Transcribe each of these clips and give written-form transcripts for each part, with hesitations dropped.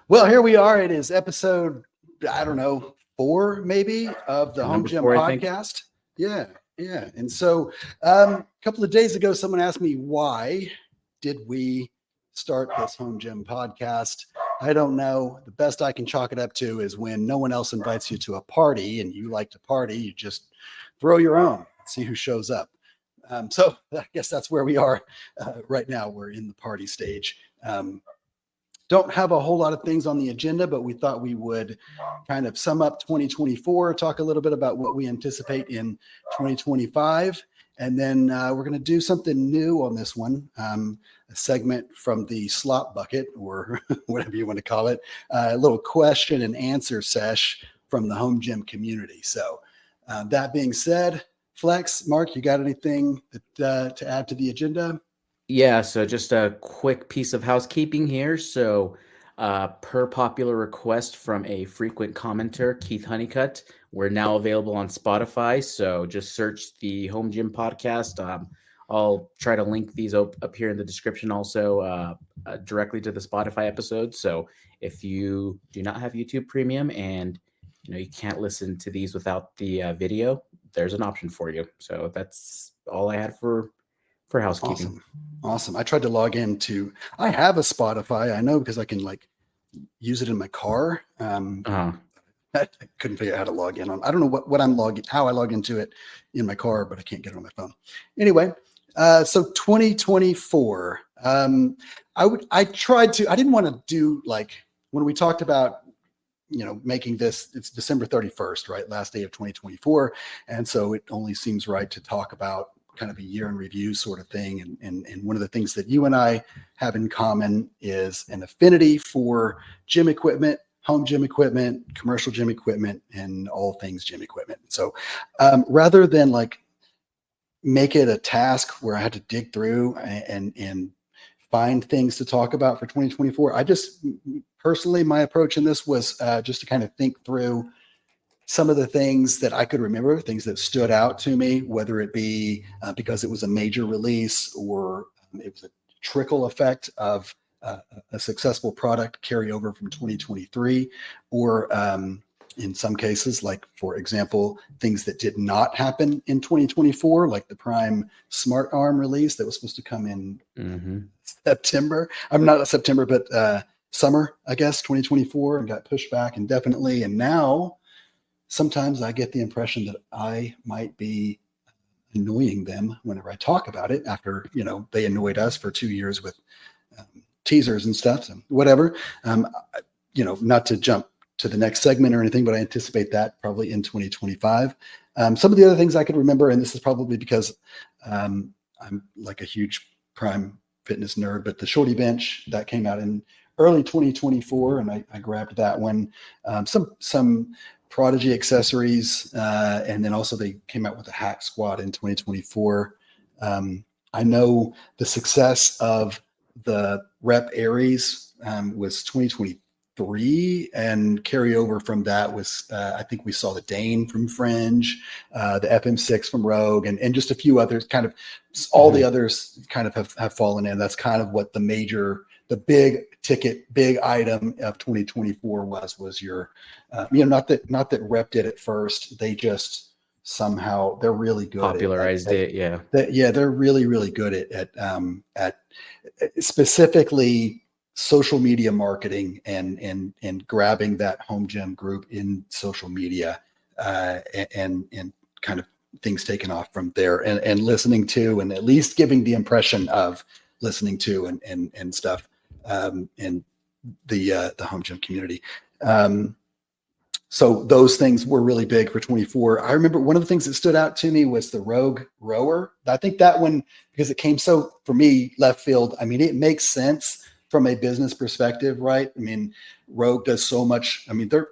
Well, here we are. It is episode, I don't know, 4 maybe of the Home Number Gym 4, I think. podcast. Yeah, yeah. And so a couple of days ago, someone asked me, why did we start this Home Gym podcast? I don't know. The best I can chalk it up to is when no one else invites you to a party and you like to party, you just throw your own, see who shows up. So I guess that's where we are right now. We're in the party stage. Don't have a whole lot of things on the agenda, but we thought we would kind of sum up 2024, talk a little bit about what we anticipate in 2025. And then we're going to do something new on this one, a segment from the slop bucket, or whatever you want to call it, a little question and answer sesh from the Home Gym community. So that being said, Flex, Mark, you got anything that, to add to the agenda? Yeah, so just a quick piece of housekeeping here. So, per popular request from a frequent commenter, Keith Honeycutt, we're now available on Spotify. So just search the Home Gym podcast. I'll try to link these up here in the description also directly to the Spotify episode. So if you do not have YouTube Premium and you can't listen to these without the video, there's an option for you. So that's all I had for housekeeping. Awesome. I tried to log into, I have a Spotify. I know because I can like use it in my car. I couldn't figure out how to log in on. I don't know what I'm logging, how I log into it in my car, but I can't get it on my phone. Anyway, so 2024. I tried to. I didn't want to do like when we talked about making this. It's December 31st, right? Last day of 2024, and so it only seems right to talk about kind of a year in review sort of thing. And one of the things that you and I have in common is an affinity for gym equipment, home gym equipment, commercial gym equipment, and all things gym equipment. So rather than like make it a task where I had to dig through and find things to talk about for 2024, I just personally, my approach in this was just to kind of think through some of the things that I could remember, things that stood out to me, whether it be because it was a major release or it was a trickle effect of a successful product carry over from 2023, or in some cases, like for example, things that did not happen in 2024, like the Prime Smart Arm release that was supposed to come in September. I'm not September, but summer, I guess, 2024, and got pushed back indefinitely. And now sometimes I get the impression that I might be annoying them whenever I talk about it after, they annoyed us for 2 years with teasers and stuff, and whatever. Not to jump to the next segment or anything, but I anticipate that probably in 2025. Some of the other things I could remember, and this is probably because I'm like a huge Prime Fitness nerd, but the Shorty Bench that came out in early 2024, and I grabbed that one. Some Prodigy accessories, and then also they came out with a Hack Squat in 2024. I know the success of the Rep Aries was 2023, and carryover from that was I think we saw the Dane from Fringe, the FM6 from Rogue, and just a few others. Kind of all the others kind of have fallen in. That's kind of what the big ticket, big item of 2024 was your, not that Rep did it first. They just somehow they're really good. Popularized it. Yeah. They're really, really good at specifically social media marketing and grabbing that home gym group in social media, and kind of things taken off from there and listening to, and at least giving the impression of listening to and stuff. And the home gym community. So those things were really big for 24. I remember one of the things that stood out to me was the Rogue Rower. I think that one, because it came so, for me, left field. I mean, it makes sense from a business perspective, right? I mean, Rogue does so much. I mean, they're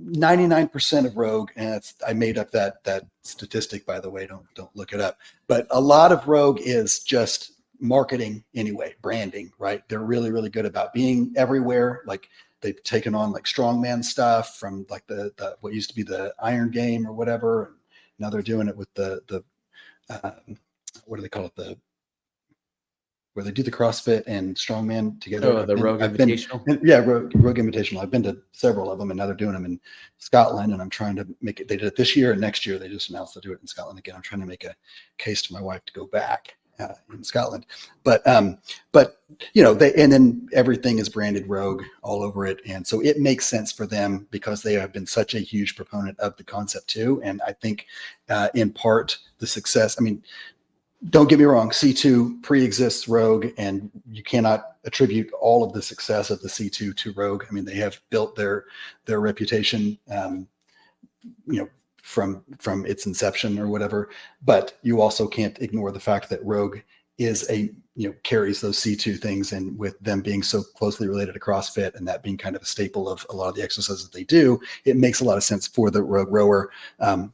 99% of Rogue, and I made up that statistic, by the way. Don't look it up. But a lot of Rogue is just marketing anyway, branding, right? They're really, really good about being everywhere. Like they've taken on like strongman stuff from like the what used to be the Iron Game or whatever. And now they're doing it with the what do they call it? where they do the CrossFit and Strongman together. Oh, the Rogue Invitational. Rogue Invitational. I've been to several of them, and now they're doing them in Scotland. And I'm trying to make it. They did it this year, and next year they just announced they'll do it in Scotland again. I'm trying to make a case to my wife to go back in Scotland, but and then everything is branded Rogue all over it, and so it makes sense for them because they have been such a huge proponent of the concept too. And I think in part the success. I mean, don't get me wrong, C2 pre-exists Rogue, and you cannot attribute all of the success of the C2 to Rogue. I mean, they have built their reputation, from its inception or whatever. But you also can't ignore the fact that Rogue is carries those C2 things, and with them being so closely related to CrossFit and that being kind of a staple of a lot of the exercises that they do, it makes a lot of sense for the Rogue rower.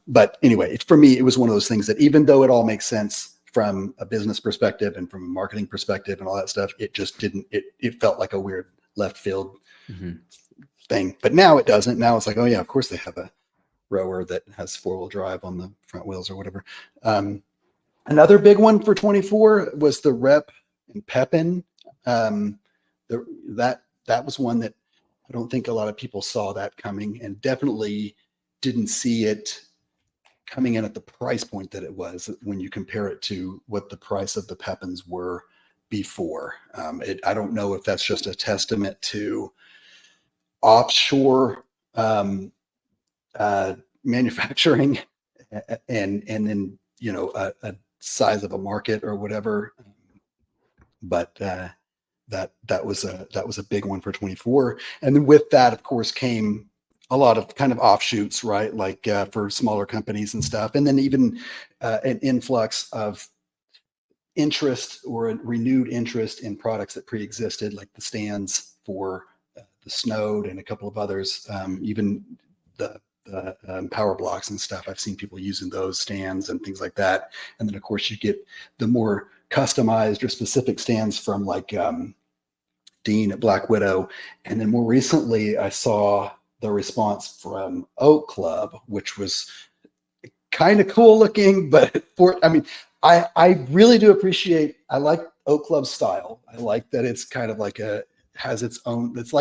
But anyway, for me, it was one of those things that even though it all makes sense from a business perspective and from a marketing perspective and all that stuff, it just didn't, it felt like a weird left field thing. But now it doesn't. Now it's like, oh yeah, of course they have a rower that has 4-wheel drive on the front wheels or whatever. Another big one for 24 was the Rep and Pepin. That was one that I don't think a lot of people saw that coming, and definitely didn't see it coming in at the price point that it was when you compare it to what the price of the Pepins were before. I don't know if that's just a testament to offshore manufacturing and then a size of a market or whatever, but that was a big one for 24. And then with that, of course, came a lot of kind of offshoots, right? Like for smaller companies and stuff, and then even an influx of interest or a renewed interest in products that pre-existed, like the stands for the Snowed and a couple of others, even the power blocks and stuff. I've seen people using those stands and things like that. And then of course you get the more customized or specific stands from like Dean at Black Widow. And then more recently I saw the response from Oak Club, which was kind of cool looking, but I really do appreciate, I like Oak Club's style. I like that it's kind of like has its own, it's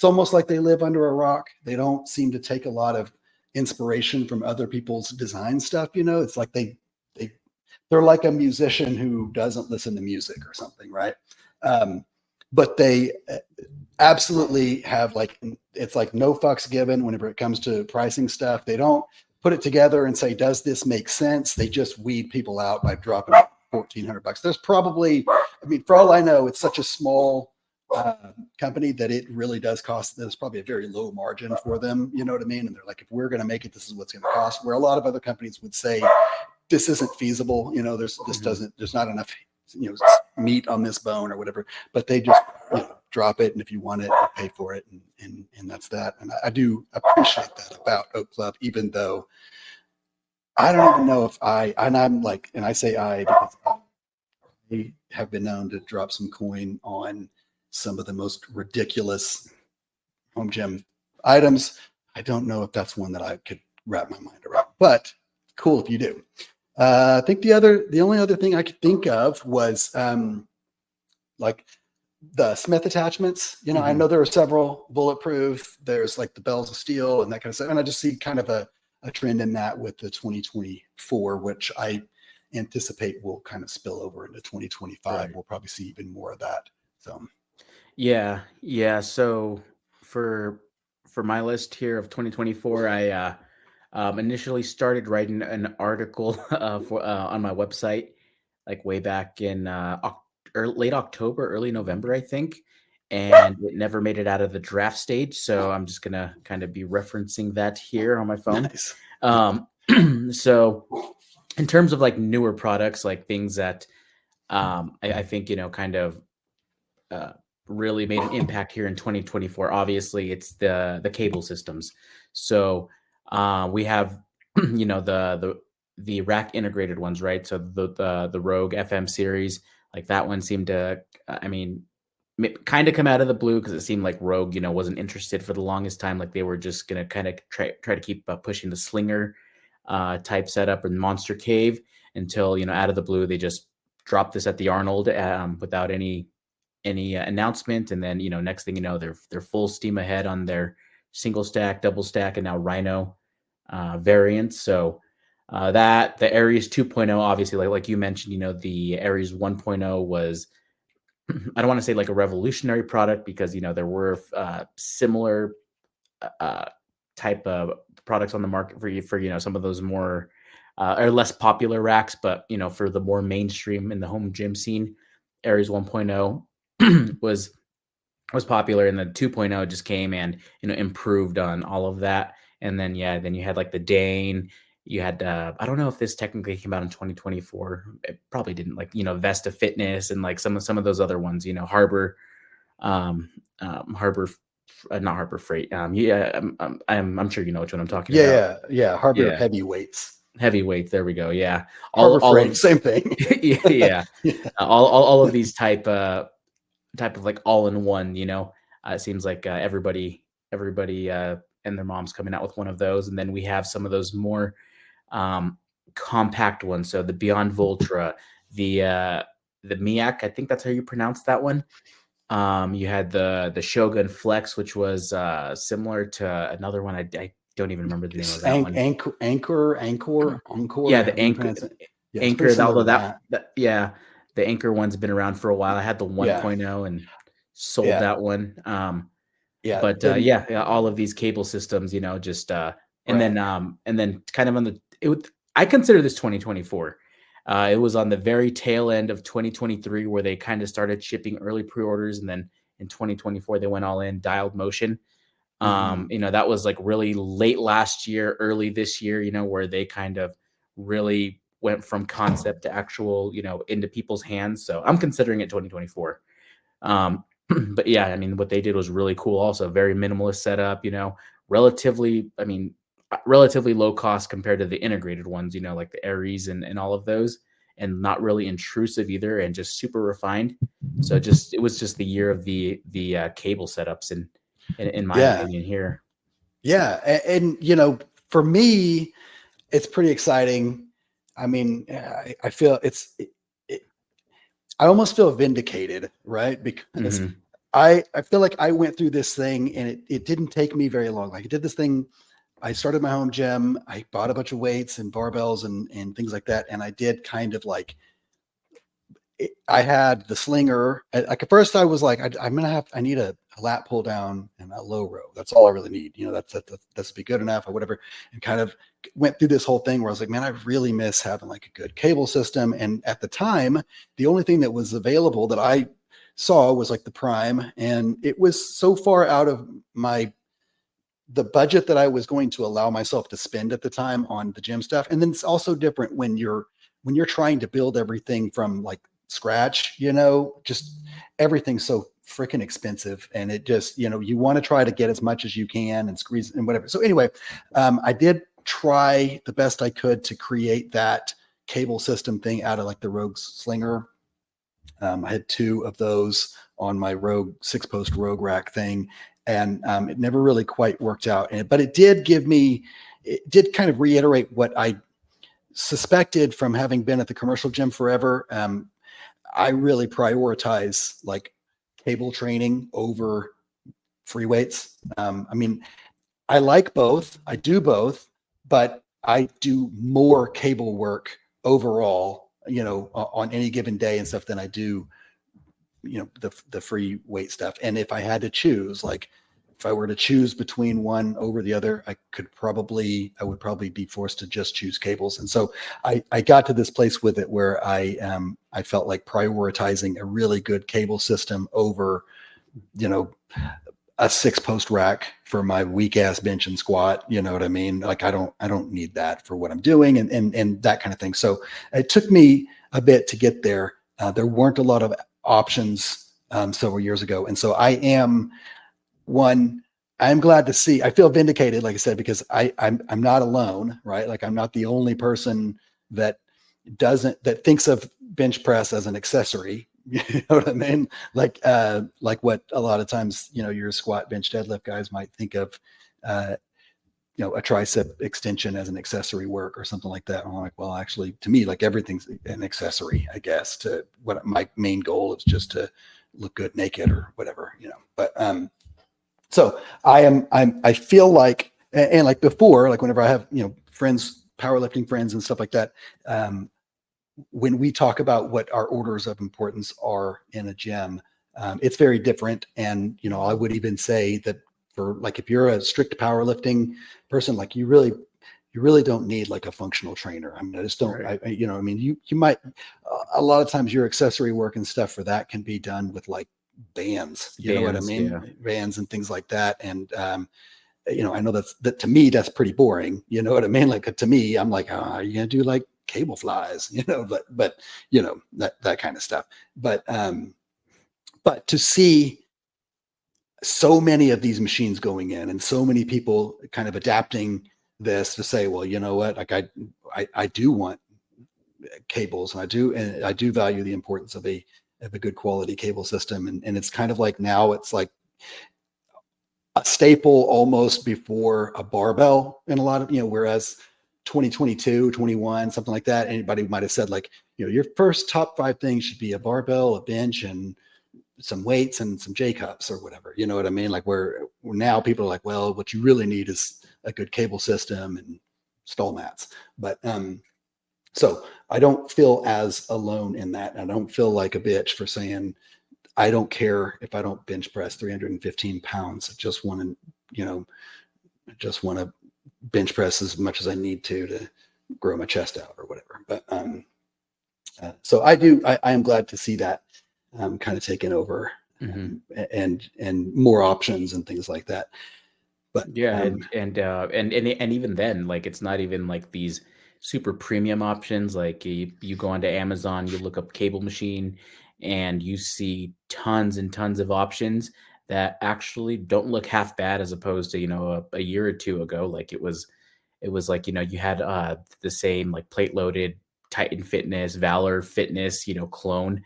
almost like they live under a rock. They don't seem to take a lot of inspiration from other people's design stuff. It's like they're like a musician who doesn't listen to music or something, right? But they absolutely have it's like no fucks given whenever it comes to pricing stuff. They don't put it together and say, does this make sense? They just weed people out by dropping $1,400. There's probably, for all I know, it's such a small company that it really does cost. There's probably a very low margin for them. You know what I mean? And they're like, if we're going to make it, this is what's going to cost. Where a lot of other companies would say, this isn't feasible. There's not enough, meat on this bone or whatever. But they just drop it, and if you want it, you pay for it, and that's that. And I do appreciate that about Oak Club, even though I don't even know if I say I because I have been known to drop some coin on some of the most ridiculous home gym items. I don't know if that's one that I could wrap my mind around, but cool if you do. I think the only other thing I could think of was like the Smith attachments. I know there are several bulletproof. There's like the bells of steel and that kind of stuff. And I just see kind of a trend in that with the 2024, which I anticipate will kind of spill over into 2025. Right. We'll probably see even more of that. So. Yeah. So for my list here of 2024, I initially started writing an article on my website, like way back in late October, early November, I think, and it never made it out of the draft stage. So I'm just gonna kind of be referencing that here on my phone. Nice. So in terms of like newer products, like things that I think kind of really made an impact here in 2024. Obviously, it's the cable systems. So we have the rack integrated ones, right? So the Rogue FM series, like that one seemed to kind of come out of the blue, because it seemed like Rogue wasn't interested for the longest time. Like they were just gonna kind of try to keep pushing the slinger type setup and monster cave until out of the blue they just dropped this at the Arnold without any announcement, and then next thing you know, they're full steam ahead on their single stack, double stack, and now Rhino variants. So that the Aries 2.0, obviously, like you mentioned, the Aries 1.0 was I don't want to say like a revolutionary product because there were similar type of products on the market for some of those more or less popular racks, but for the more mainstream in the home gym scene, Aries 1.0 was popular, and the 2.0 just came and improved on all of that. And then then you had like the Dane. You had I don't know if this technically came out in 2024. It probably didn't. Like Vesta Fitness and like some of those other ones. Harbor, Harbor, not Harbor Freight. Yeah, I'm sure you know which one I'm talking about. Yeah. Harbor Heavyweights. Heavyweights. There we go. Yeah, Harbor Freight, same thing. yeah. All of these type of like all in one. It seems like everybody and their mom's coming out with one of those, and then we have some of those more compact ones. So the Beyond Voltra, the Miak, I think that's how you pronounce that one. You had the Shogun Flex, which was similar to another one. I don't even remember the name of that one. Encore. Yeah, the Anchor. Yeah, Anchor, although the Anchor one's been around for a while. I had the 1.0 and sold that one. But all of these cable systems, just and then kind of on I consider this 2024. It was on the very tail end of 2023 where they kind of started shipping early pre-orders, and then in 2024 they went all in, Dialed Motion. That was like really late last year, early this year, where they kind of really went from concept to actual, into people's hands. So I'm considering it 2024. But yeah, I mean, what they did was really cool. Also very minimalist setup, relatively low cost compared to the integrated ones, like the Aries and all of those, and not really intrusive either, and just super refined. So it was just the year of the cable setups in my opinion here. Yeah. And for me, it's pretty exciting. I mean, I feel I almost feel vindicated, right? Because I feel like I went through this thing and it didn't take me very long. Like I did this thing. I started my home gym. I bought a bunch of weights and barbells and things like that. And I did kind of like, I had the slinger. Like at first I was like, I need a lat pull down and a low row. That's all I really need. That's be good enough or whatever. And kind of went through this whole thing where I was like, man, I really miss having like a good cable system. And at the time, the only thing that was available that I saw was like the Prime. And it was so far out of the budget that I was going to allow myself to spend at the time on the gym stuff. And then it's also different when you're trying to build everything from like scratch, just everything's so freaking expensive. And it just, you want to try to get as much as you can and squeeze and whatever. So anyway, I did try the best I could to create that cable system thing out of like the Rogue Slinger. I had 2 of those on my Rogue 6-post Rogue rack thing. And it never really quite worked out. But it did kind of reiterate what I suspected from having been at the commercial gym forever. I really prioritize like cable training over free weights. I mean, I like both. I do both, but I do more cable work overall, on any given day and stuff than I do the free weight stuff. And if I had to choose, like if I were to choose between one over the other, I would probably be forced to just choose cables. And so I got to this place with it where I felt like prioritizing a really good cable system over, a 6-post rack for my weak ass bench and squat. You know what I mean? Like I don't need that for what I'm doing and that kind of thing. So it took me a bit to get there. There weren't a lot of options several years ago. And so I'm glad to see, I feel vindicated, like I said, because I'm not alone, right? Like I'm not the only person that thinks of bench press as an accessory. You know what I mean? Like what a lot of times, your squat, bench, deadlift guys might think of, a tricep extension as an accessory work or something like that. And I'm like, well, actually, to me, like everything's an accessory, I guess, to what my main goal is, just to look good naked or whatever, But so I feel like, and like before, like whenever I have friends, powerlifting friends and stuff like that, when we talk about what our orders of importance are in a gym, it's very different. And I would even say that for like, if you're a strict powerlifting person, like you really don't need like a functional trainer. I mean, I just don't. Right. I mean, you might a lot of times your accessory work and stuff for that can be done with like bands. You know what I mean? Yeah. Bands and things like that. And I know that to me that's pretty boring. You know what I mean? Like to me, I'm like, are you gonna do like cable flies? But that kind of stuff. But to see so many of these machines going in and so many people kind of adapting this to say, well, you know what, like I do want cables, and I do value the importance of a good quality cable system. And it's kind of like, now it's like a staple almost before a barbell in a lot of, whereas 2022, 21, something like that, anybody might have said like, your first top 5 things should be a barbell, a bench, and some weights and some J cups or whatever. You know what I mean? Like where now people are like, well, what you really need is a good cable system and stall mats. But so I don't feel as alone in that. I don't feel like a bitch for saying, I don't care if I don't bench press 315 pounds. I just want to bench press as much as I need to grow my chest out or whatever. But so I am glad to see that kind of taken over, and more options and things like that. But yeah, and even then, like it's not even like these super premium options. Like you go onto Amazon, you look up cable machine, and you see tons and tons of options that actually don't look half bad, as opposed to a year or two ago. Like it was like you had the same like plate loaded Titan Fitness, Valor Fitness, clone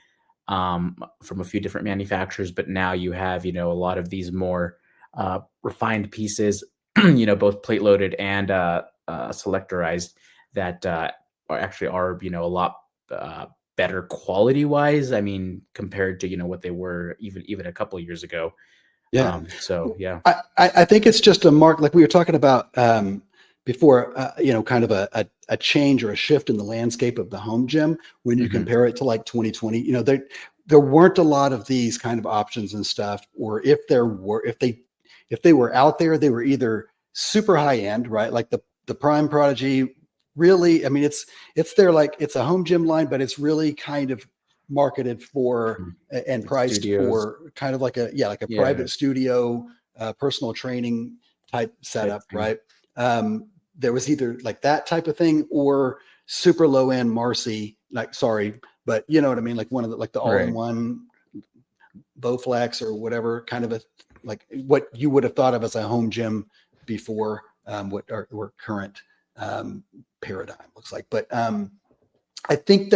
from a few different manufacturers, but now you have a lot of these more refined pieces, both plate loaded and selectorized, that are a lot better quality wise. I mean, compared to what they were even a couple of years ago. Yeah. So yeah, I think it's just a mark, like we were talking about before, kind of a change or a shift in the landscape of the home gym when you compare it to like 2020. There weren't a lot of these kind of options and stuff, or if they were out there, they were either super high end, right? Like the Prime Prodigy, really. I mean, it's a home gym line, but it's really kind of marketed for and priced studios, for kind of like a private studio, personal training type setup, right? There was either like that type of thing or super low end Marcy, like, sorry, but you know what I mean? Like one of the all-in-one Bowflex or whatever, kind of like what you would have thought of as a home gym before, what our current paradigm looks like. But I think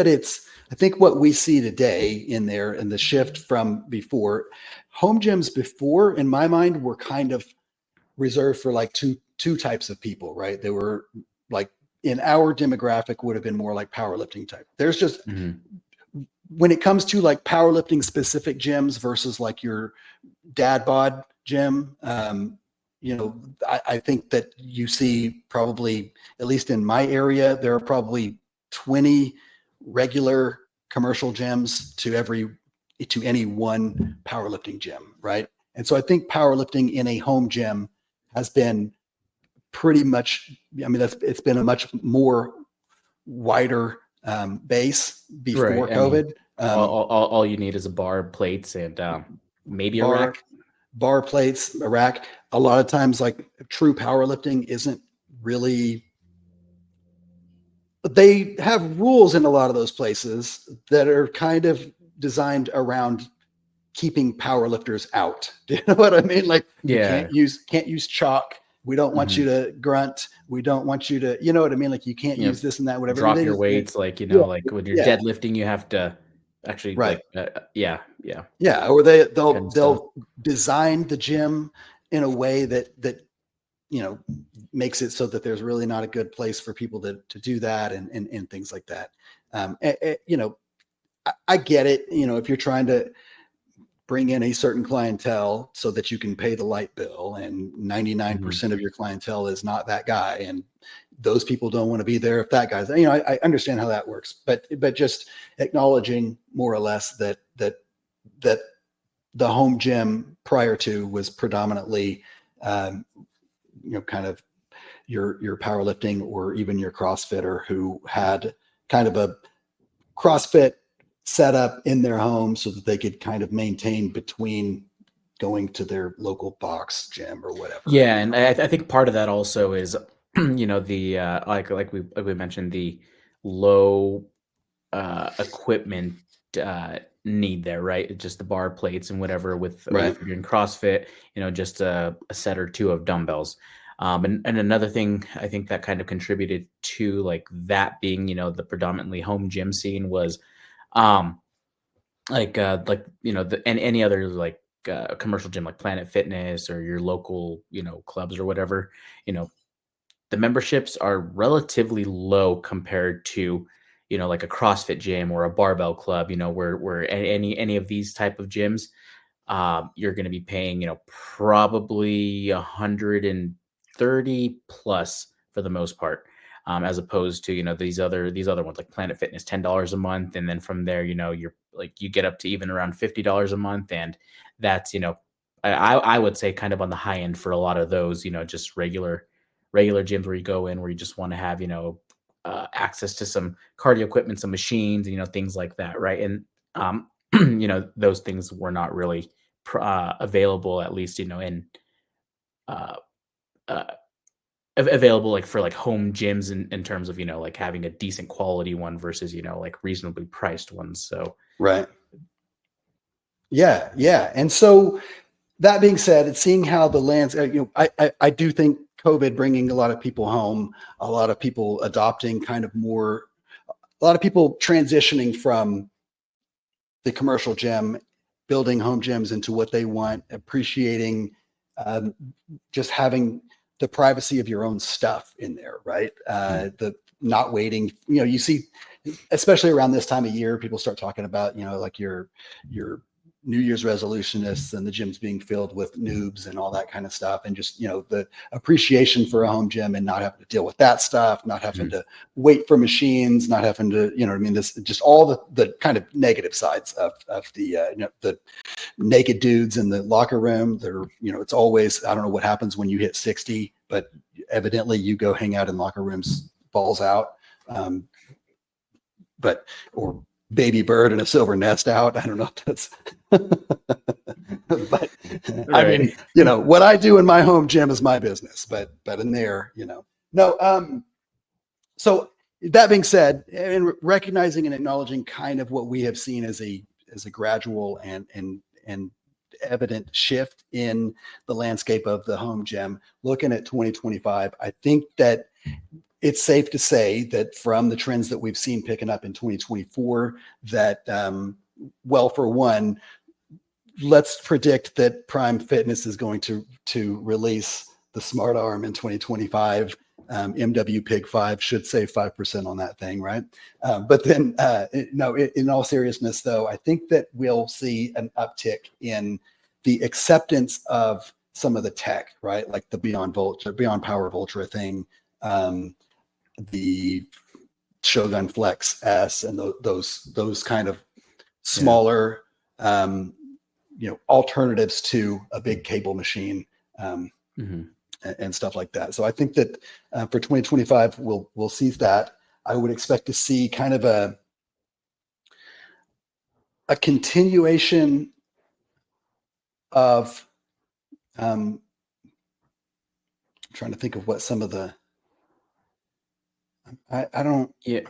what we see today in there, and the shift from before, home gyms before, in my mind, were kind of reserved for like two types of people, right? They were like, in our demographic, would have been more like powerlifting type. There's just when it comes to like powerlifting specific gyms versus like your dad bod gym, I think that you see probably, at least in my area, there are probably 20 regular commercial gyms to any one powerlifting gym, right? And so I think powerlifting in a home gym has been pretty much, it's been a much more wider base before COVID. All you need is a bar, plates, and maybe a rack. Bar, plates, a rack. A lot of times, like, true powerlifting isn't really. They have rules in a lot of those places that are kind of designed around keeping powerlifters out. Do you know what I mean? Like, you can't use chalk. We don't want you to grunt. We don't want you to, you know what I mean? Like, you can't use this and that, whatever. Drop your weights. Like, like when you're deadlifting, you have to actually, right. Yeah. Or they'll design the gym in a way that makes it so that there's really not a good place for people to do that and things like that. I get it. If you're trying to bring in a certain clientele so that you can pay the light bill, and 99% of your clientele is not that guy, and those people don't want to be there if that guy's, I understand how that works, but just acknowledging more or less that the home gym prior to was predominantly, kind of your powerlifting or even your CrossFitter who had kind of a CrossFit set up in their home so that they could kind of maintain between going to their local box gym or whatever. Yeah, and I think part of that also is, the like we mentioned, the low equipment need there, right? Just the bar plates and whatever. With Right. if you're doing CrossFit, just a set or two of dumbbells. And another thing I think that kind of contributed to like that being, the predominantly home gym scene was, any other like commercial gym like Planet Fitness or your local, clubs or whatever, the memberships are relatively low compared to, like a CrossFit gym or a barbell club, where any of these type of gyms, you're going to be paying, probably 130 plus for the most part, as opposed to, these other ones like Planet Fitness, $10 a month. And then from there, you're like, you get up to even around $50 a month. And that's, I would say kind of on the high end for a lot of those, just regular gyms where you go in, where you just want to have, access to some cardio equipment, some machines, things like that. Right. And, those things were not really available, at least, in uh, available like for like home gyms in terms of, like having a decent quality one versus, like reasonably priced ones. So, right. Yeah. Yeah. And so that being said, it's seeing how the lands, I do think COVID bringing a lot of people home, a lot of people adopting kind of more, a lot of people transitioning from the commercial gym, building home gyms into what they want, appreciating just having the privacy of your own stuff in there, right? The not waiting, you see, especially around this time of year, people start talking about, like your New Year's resolutionists and the gyms being filled with noobs and all that kind of stuff. And just, the appreciation for a home gym and not having to deal with that stuff, not having to wait for machines, not having to, this just all the kind of negative sides of the, the naked dudes in the locker room. They're, it's always, I don't know what happens when you hit 60, but evidently you go hang out in locker rooms, balls out. Or baby bird and a silver nest out. I don't know if that's, but right. I mean, what I do in my home gym is my business, but in there, no. So that being said, and recognizing and acknowledging kind of what we have seen as a gradual and evident shift in the landscape of the home gym, looking at 2025, I think that it's safe to say that from the trends that we've seen picking up in 2024, that, for one, let's predict that Prime Fitness is going to release the Smart Arm in 2025. MW Pig 5 should save 5% on that thing, right? But then, no, in all seriousness, though, I think that we'll see an uptick in the acceptance of some of the tech, right? Like the Beyond Power Voltra thing, the Shogun Flex S, and those kind of smaller, alternatives to a big cable machine, and stuff like that. So I think that for 2025, we'll see that. I would expect to see kind of a continuation of, I'm trying to think of what some of the, I don't, I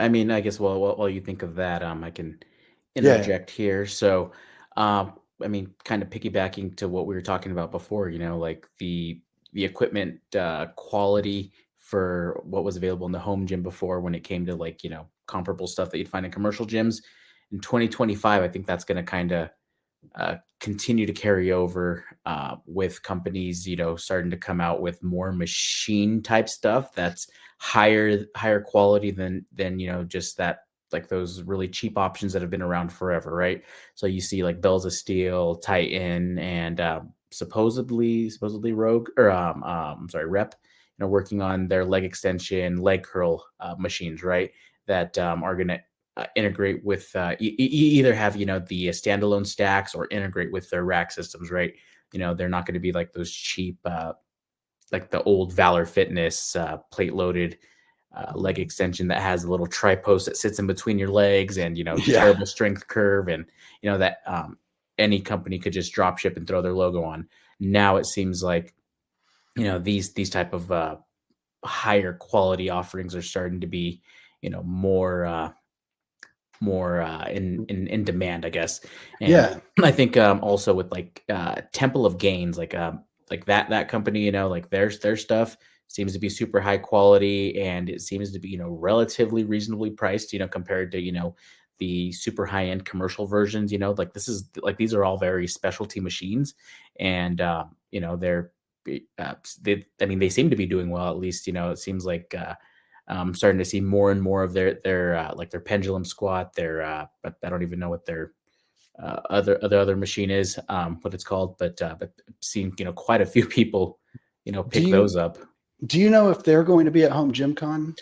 mean, I guess while you think of that, I can interject here. So, I mean, kind of piggybacking to what we were talking about before, like the equipment quality for what was available in the home gym before, when it came to like, comparable stuff that you'd find in commercial gyms in 2025, I think that's going to kind of continue to carry over with companies, starting to come out with more machine type stuff that's higher quality than just that, like those really cheap options that have been around forever, right? So you see like Bells of Steel, Titan, and supposedly Rogue, or sorry, Rep, working on their leg extension, leg curl machines, right? That are going to integrate with either have the standalone stacks or integrate with their rack systems, right? They're not going to be like those cheap like the old Valor Fitness plate loaded leg extension that has a little tri-post that sits in between your legs, and terrible strength curve, and that any company could just drop ship and throw their logo on. Now it seems like these type of higher quality offerings are starting to be more in demand, I guess. And I think also with like Temple of Gains, like that company, like their stuff seems to be super high quality, and it seems to be relatively reasonably priced, compared to the super high end commercial versions. Like these are all very specialty machines, and they're they seem to be doing well, at least. It seems like starting to see more and more of their like their pendulum squat, their but I don't even know what their other machine is, what it's called, but seeing quite a few people pick those up. Do you know if they're going to be at Home Gym Con?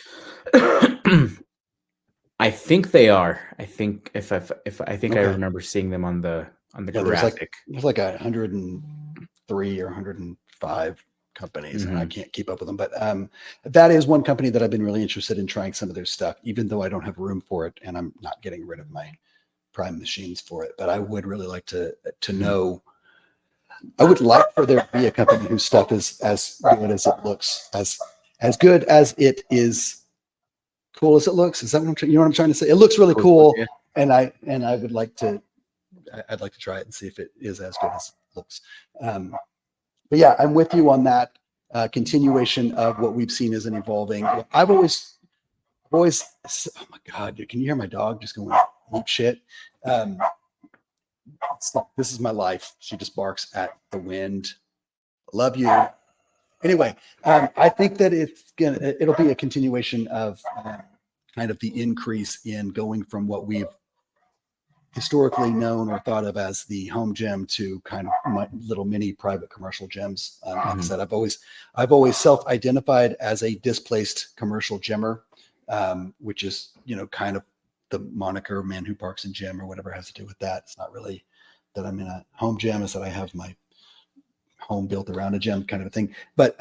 I think they are. I think if I think I remember seeing them on the graphic. There's like 103 or 105 companies, and I can't keep up with them. But that is one company that I've been really interested in trying some of their stuff, even though I don't have room for it, and I'm not getting rid of my Prime machines for it. But I would really like to know. I would like for there to be a company whose stuff is as good as it looks, as good as it is, cool as it looks. Is that what what I'm trying to say? It looks really cool, yeah. and I would like to. I'd like to try it and see if it is as good as it looks. But yeah, I'm with you on that continuation of what we've seen as an evolving. I've always, oh my God, dude, can you hear my dog just going eat shit? This is my life. She just barks at the wind. Love you. Anyway, I think that it'll be a continuation of kind of the increase in going from what we've historically known or thought of as the home gym to kind of my little mini private commercial gyms. Like I said, I've always self-identified as a displaced commercial gymmer, which is, kind of the moniker man who parks in gym or whatever has to do with that. It's not really that I'm in a home gym, is that I have my home built around a gym kind of a thing. But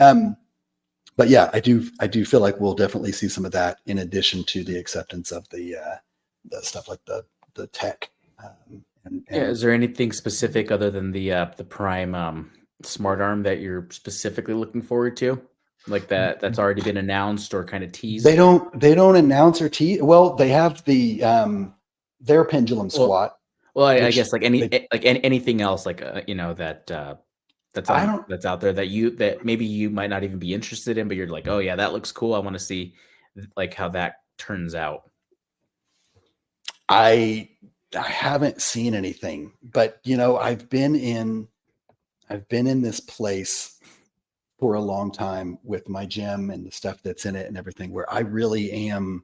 yeah, I do feel like we'll definitely see some of that in addition to the acceptance of the stuff like the tech. Is there anything specific other than the Prime smart arm that you're specifically looking forward to, like that's already been announced or kind of teased? They don't announce or tease. Well, they have the their pendulum squat. Well, I guess like anything else, like that's out there that maybe you might not even be interested in, but you're like, oh yeah, that looks cool. I want to see like how that turns out. I haven't seen anything, but I've been in this place for a long time with my gym and the stuff that's in it and everything, where I really am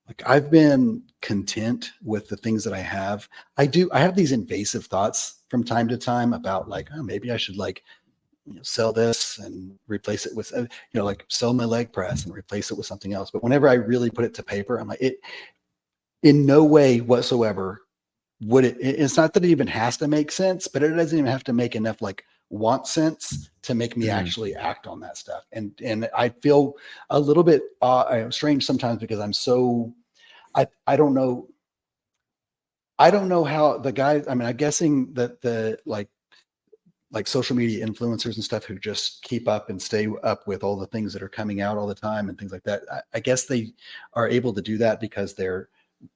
like, I've been content with the things that I have. I have these invasive thoughts from time to time about like, oh, maybe I should like sell this and replace it with, like sell my leg press and replace it with something else. But whenever I really put it to paper, I'm like, it in no way whatsoever would it's not that it even has to make sense, but it doesn't even have to make enough like want sense to make me actually act on that stuff. And I feel a little bit strange sometimes because I'm so, I don't know how the guys, I mean, I'm guessing that the like social media influencers and stuff who just keep up and stay up with all the things that are coming out all the time and things like that. I guess they are able to do that because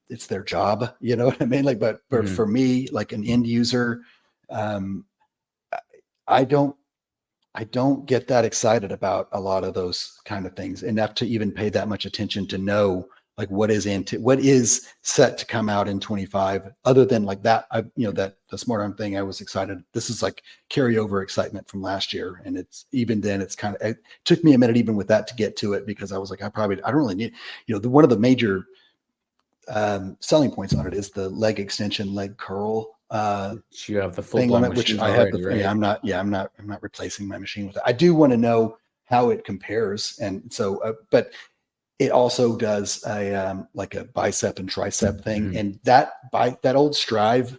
it's their job, you know what I mean? Like, but for me, like an end user, I don't get that excited about a lot of those kind of things enough to even pay that much attention to know like what is set to come out in 25, other than like that, that the smart arm thing, I was excited. This is like carryover excitement from last year. And it's even then it took me a minute even with that to get to it, because I was like, I don't really need, one of the major selling points on it is the leg extension, leg curl you have the full thing on blown it, which machine I have. already, right? I'm not replacing my machine with it. I do want to know how it compares, and so, but it also does a like a bicep and tricep thing, and that old Strive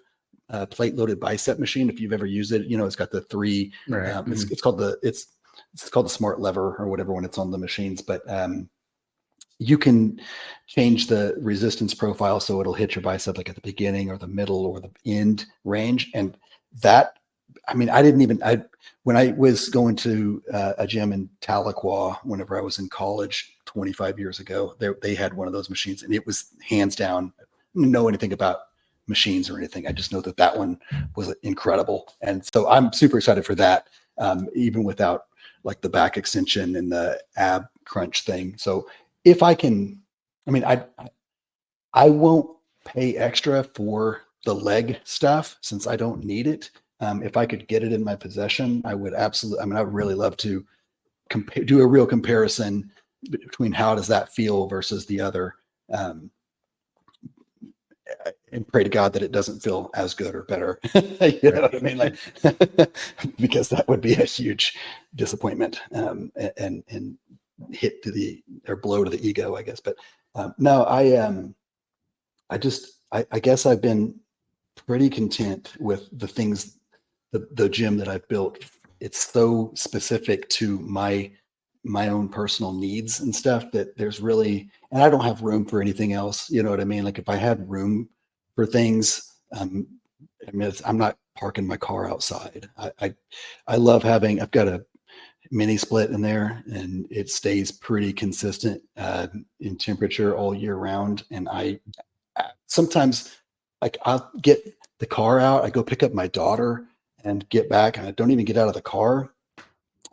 plate loaded bicep machine, if you've ever used it, it's got the three. Right. It's called the smart lever or whatever when it's on the machines, but you can change the resistance profile so it'll hit your bicep like at the beginning or the middle or the end range. And that, I mean, when I was going to a gym in Tahlequah, whenever I was in college 25 years ago, they had one of those machines, and it was hands down, I didn't know anything about machines or anything. I just know that one was incredible. And so I'm super excited for that, even without like the back extension and the ab crunch thing. So if I can, I mean, I won't pay extra for the leg stuff since I don't need it. If I could get it in my possession, I would absolutely. I mean, I would really love to do a real comparison between how does that feel versus the other, and pray to God that it doesn't feel as good or better. You know what I mean? Like, because that would be a huge disappointment, and hit to or blow to the ego, I guess. But no, I guess I've been pretty content with the things, the gym that I've built. It's so specific to my own personal needs and stuff that there's really, and I don't have room for anything else. You know what I mean? Like if I had room for things, I mean, I'm not parking my car outside. I love I've got a mini split in there, and it stays pretty consistent in temperature all year round. And I sometimes, like, I'll get the car out, I go pick up my daughter and get back, and I don't even get out of the car,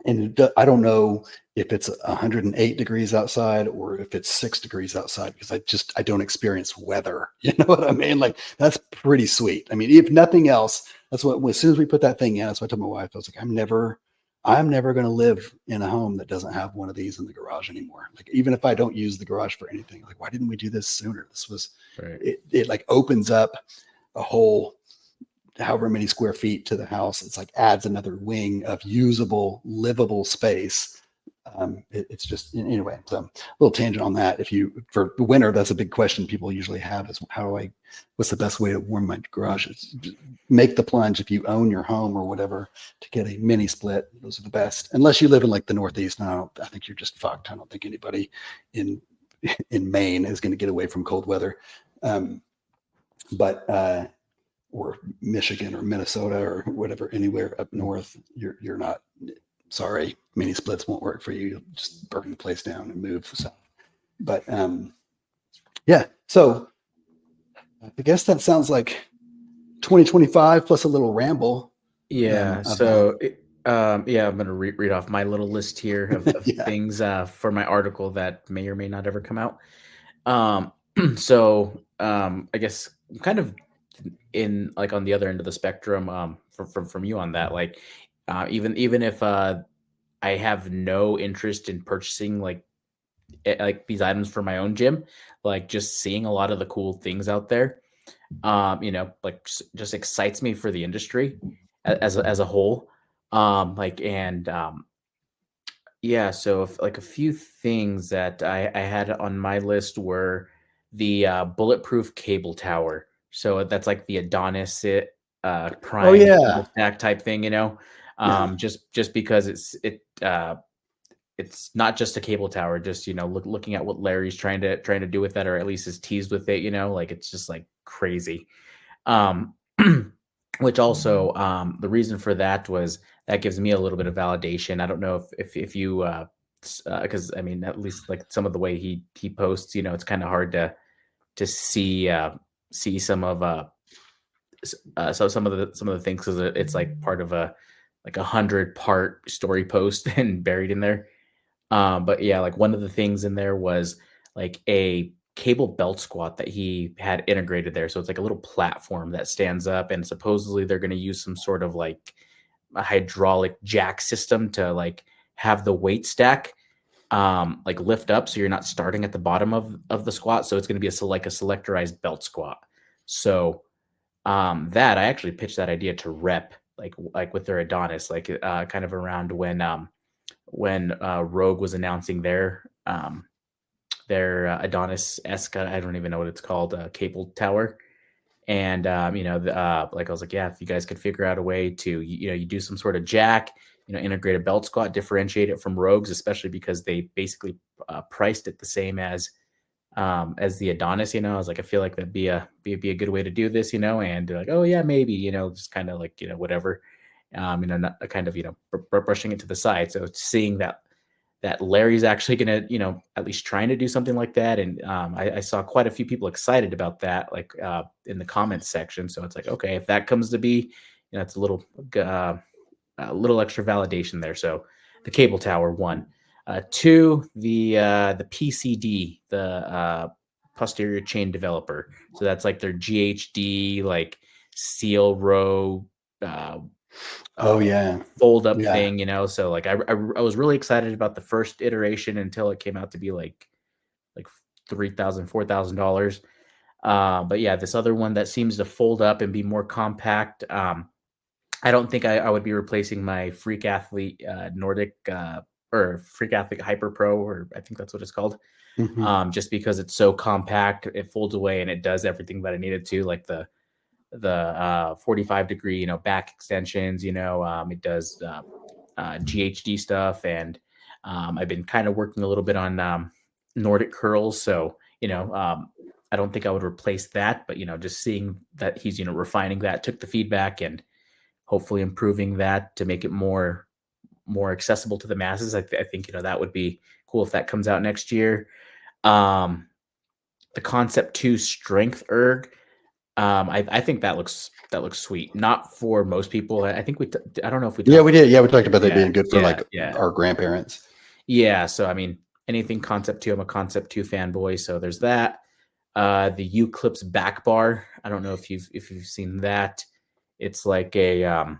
and I don't know if it's 108 degrees outside or if it's 6 degrees outside, because I don't experience weather. You know what I mean? Like, that's pretty sweet. I mean, if nothing else, as soon as we put that thing in, that's what I told my wife. I was like, I'm never going to live in a home that doesn't have one of these in the garage anymore. Like, even if I don't use the garage for anything, like, why didn't we do this sooner? This was, right. It like opens up a whole, however many square feet to the house. It's like adds another wing of usable, livable space. It's just, anyway, so a little tangent on that. For the winter, that's a big question people usually have, is what's the best way to warm my garage? It's make the plunge if you own your home or whatever to get a mini split. Those are the best, unless you live in like the Northeast. Now, I think you're just fucked. I don't think anybody in Maine is going to get away from cold weather. Or Michigan or Minnesota or whatever, anywhere up north, you're not, sorry, mini splits won't work for you. You'll just burn the place down and move south. But yeah, so I guess that sounds like 2025 plus a little ramble. Yeah. So I'm going to read off my little list here of things for my article that may or may not ever come out. So I guess kind of in like on the other end of the spectrum, from you on that, like even if I have no interest in purchasing like these items for my own gym, like just seeing a lot of the cool things out there, like just excites me for the industry as a whole. So if, like, a few things that I had on my list were the bulletproof cable tower. So that's like the Adonis Prime stack type thing, just because it's not just a cable tower, just, looking at what Larry's trying to do with that, or at least is teased with it, like, it's just like crazy. Which also, the reason for that was that gives me a little bit of validation. I don't know if you, because I mean, at least like some of the way he posts, it's kind of hard to see some of some of the things, because it's like part of a 100-part story post and buried in there. But yeah, like one of the things in there was like a cable belt squat that he had integrated there. So it's like a little platform that stands up, and supposedly they're going to use some sort of like a hydraulic jack system to like have the weight stack like lift up, so you're not starting at the bottom of the squat. So it's going to be like a selectorized belt squat. So that I actually pitched that idea to Rep, like with their Adonis, like kind of around when Rogue was announcing their Adonis esque, I don't even know what it's called, cable tower. And like I was like, yeah, if you guys could figure out a way to you do some sort of jack, integrate a belt squat, differentiate it from Rogues, especially because they basically priced it the same as the Adonis. I was like, I feel like that'd be a good way to do this, and they're like, oh yeah, maybe, just kind of like whatever, not kind of brushing it to the side. So seeing that Larry's actually going to, at least trying to do something like that. And I saw quite a few people excited about that, like in the comments section. So it's like, okay, if that comes to be, it's a little extra validation there. So the cable tower, 1. 2, the PCD, the posterior chain developer. So that's like their GHD, like seal row, oh yeah, fold up thing, So like I was really excited about the first iteration until it came out to be like $3,000, $4,000. But yeah, this other one that seems to fold up and be more compact. I don't think I would be replacing my Freak Athlete Nordic or Freak Athlete Hyper Pro, or I think that's what it's called. Mm-hmm. Just because it's so compact, it folds away and it does everything that I needed to, like the 45-degree, back extensions, it does GHD stuff. And I've been kind of working a little bit on Nordic curls. So, I don't think I would replace that, but, just seeing that he's, refining that, took the feedback and hopefully improving that to make it more accessible to the masses. I think, that would be cool if that comes out next year. The Concept 2 Strength Erg. I think that looks sweet. Not for most people. I think I don't know if we. Yeah, we did. Yeah, we talked about that being good for our grandparents. Yeah. So I mean, anything Concept 2. I'm a Concept 2 fanboy. So there's that. The Euclipse back bar. I don't know if you've seen that. It's like a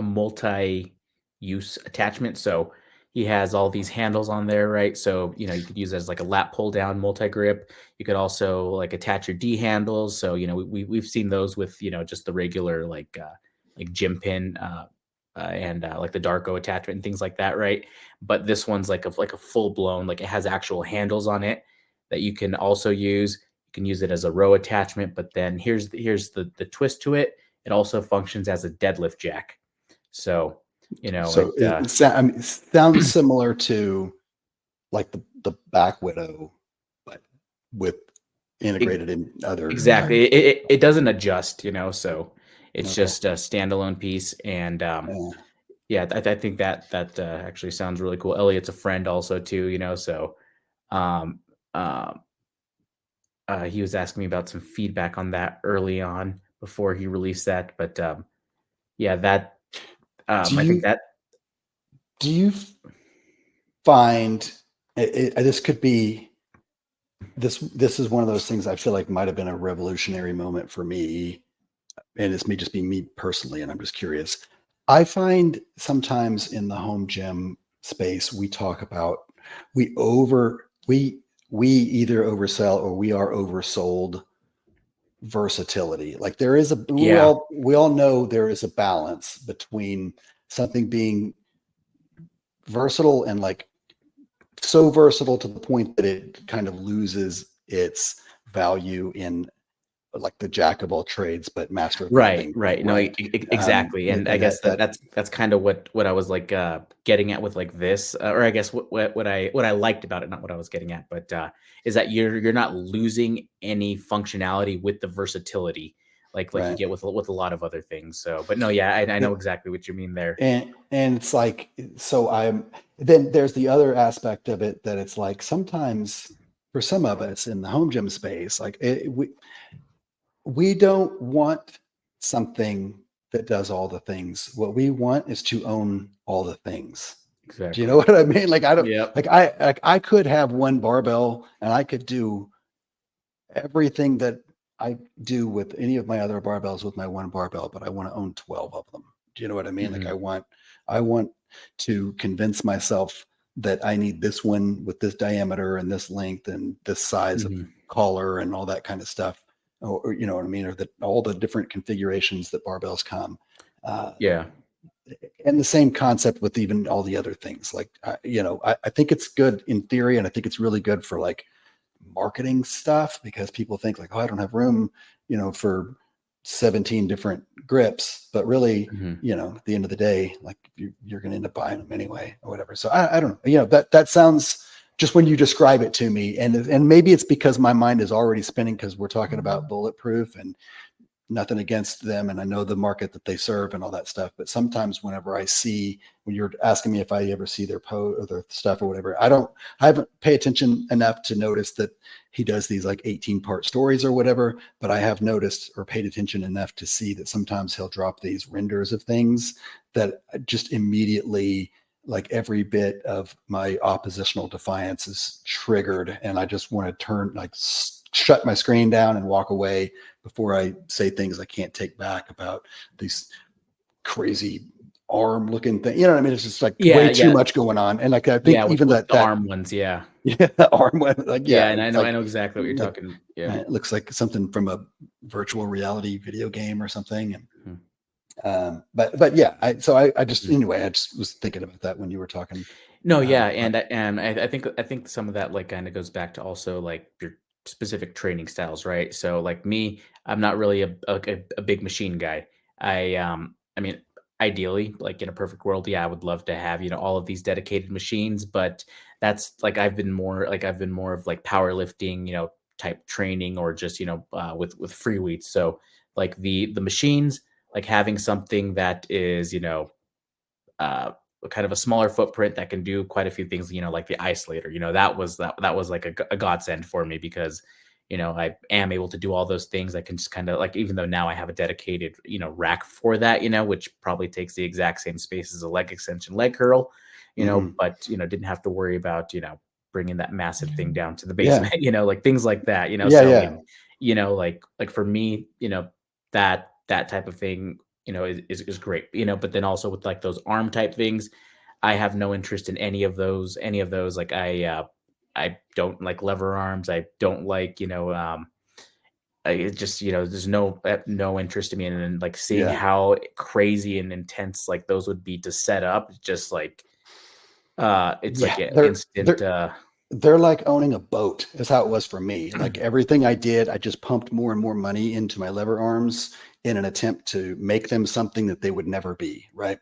multi-use attachment. So he has all these handles on there, right? So, you could use it as like a lat pull down multi-grip. You could also like attach your D handles. So, we've seen those with, just the regular like gym pin and like the Darko attachment and things like that, right? But this one's like a full blown, like it has actual handles on it that you can also use. You can use it as a row attachment, but then here's the twist to it. It also functions as a deadlift jack. So, so it sounds similar to like the Back Widow, but with integrated in other. Exactly. It doesn't adjust, so it's just a standalone piece. And yeah, I think that actually sounds really cool. Elliot's a friend also too, so he was asking me about some feedback on that early on before he released that. But yeah, that I think that. Do you find this could be this is one of those things I feel like might have been a revolutionary moment for me, and this may just be me personally, and I'm just curious. I find sometimes in the home gym space we talk about we either oversell or we are oversold versatility. Like there is we all know there is a balance between something being versatile and like so versatile to the point that it kind of loses its value in like the jack of all trades but master of right. No, exactly. And I guess that's kind of what I was like getting at with like this, or I guess what I liked about it, not what I was getting at, but is that you're not losing any functionality with the versatility like you get with a lot of other things. So, but no, yeah, I know exactly what you mean there. And it's like, so then there's the other aspect of it that it's like sometimes for some of us in the home gym space, like we don't want something that does all the things. What we want is to own all the things. Do you know what I mean? Like, I don't, Yep. like I could have one barbell and I could do everything that I do with any of my other barbells with my one barbell, but I want to own 12 of them. Do you know what I mean? Like I want to convince myself that I need this one with this diameter and this length and this size of collar and all that kind of stuff. Or you know what I mean? Or that all the different configurations that barbells come. Yeah. And the same concept with even all the other things. Like, you know, I think it's good in theory, and I think it's really good for like marketing stuff because people think like, oh, I don't have room, you know, for 17 different grips, but really, you know, at the end of the day, like you're going to end up buying them anyway or whatever. So I don't know, you know, that sounds, just when you describe it to me, and maybe it's because my mind is already spinning because we're talking about Bulletproof, and nothing against them, and I know the market that they serve and all that stuff. But sometimes whenever I see, when you're asking me if I ever see their post or their stuff or whatever, I haven't paid attention enough to notice that he does these like 18-part stories or whatever. But I have noticed or paid attention enough to see that sometimes he'll drop these renders of things that just immediately, like every bit of my oppositional defiance is triggered, and I just want to turn, like, shut my screen down and walk away before I say things I can't take back about these crazy arm looking thing. You know what I mean? It's just like way too much going on. And like, I think even with that the arm ones. Yeah. The arm one. Like, And I know exactly what you're talking. Yeah. It looks like something from a virtual reality video game or something. And, but yeah, I just, anyway, I just was thinking about that when you were talking. No. Yeah. And I think some of that like kind of goes back to also like your specific training styles, right? So like me, I'm not really a big machine guy. I mean, ideally, like in a perfect world, yeah, I would love to have, you know, all of these dedicated machines, but that's like, I've been more of like powerlifting, you know, type training, or just, you know, with free weights. So like the machines, like having something that is, you know, kind of a smaller footprint that can do quite a few things, you know, like the isolator, you know, that was like a godsend for me, because, you know, I am able to do all those things. I can just kind of like, even though now I have a dedicated, you know, rack for that, you know, which probably takes the exact same space as a leg extension leg curl, you know, but, you know, didn't have to worry about, you know, bringing that massive thing down to the basement, you know, like things like that, you know. You know, like for me, you know, that type of thing, you know, is great, you know. But then also with like those arm type things, I have no interest in any of those. Like I don't like lever arms. I don't like, you know, it just, you know, there's no interest in me. And then like seeing how crazy and intense like those would be to set up, just like it's like an instant. They're like owning a boat is how it was for me. Like everything I did, I just pumped more and more money into my lever arms in an attempt to make them something that they would never be. Right.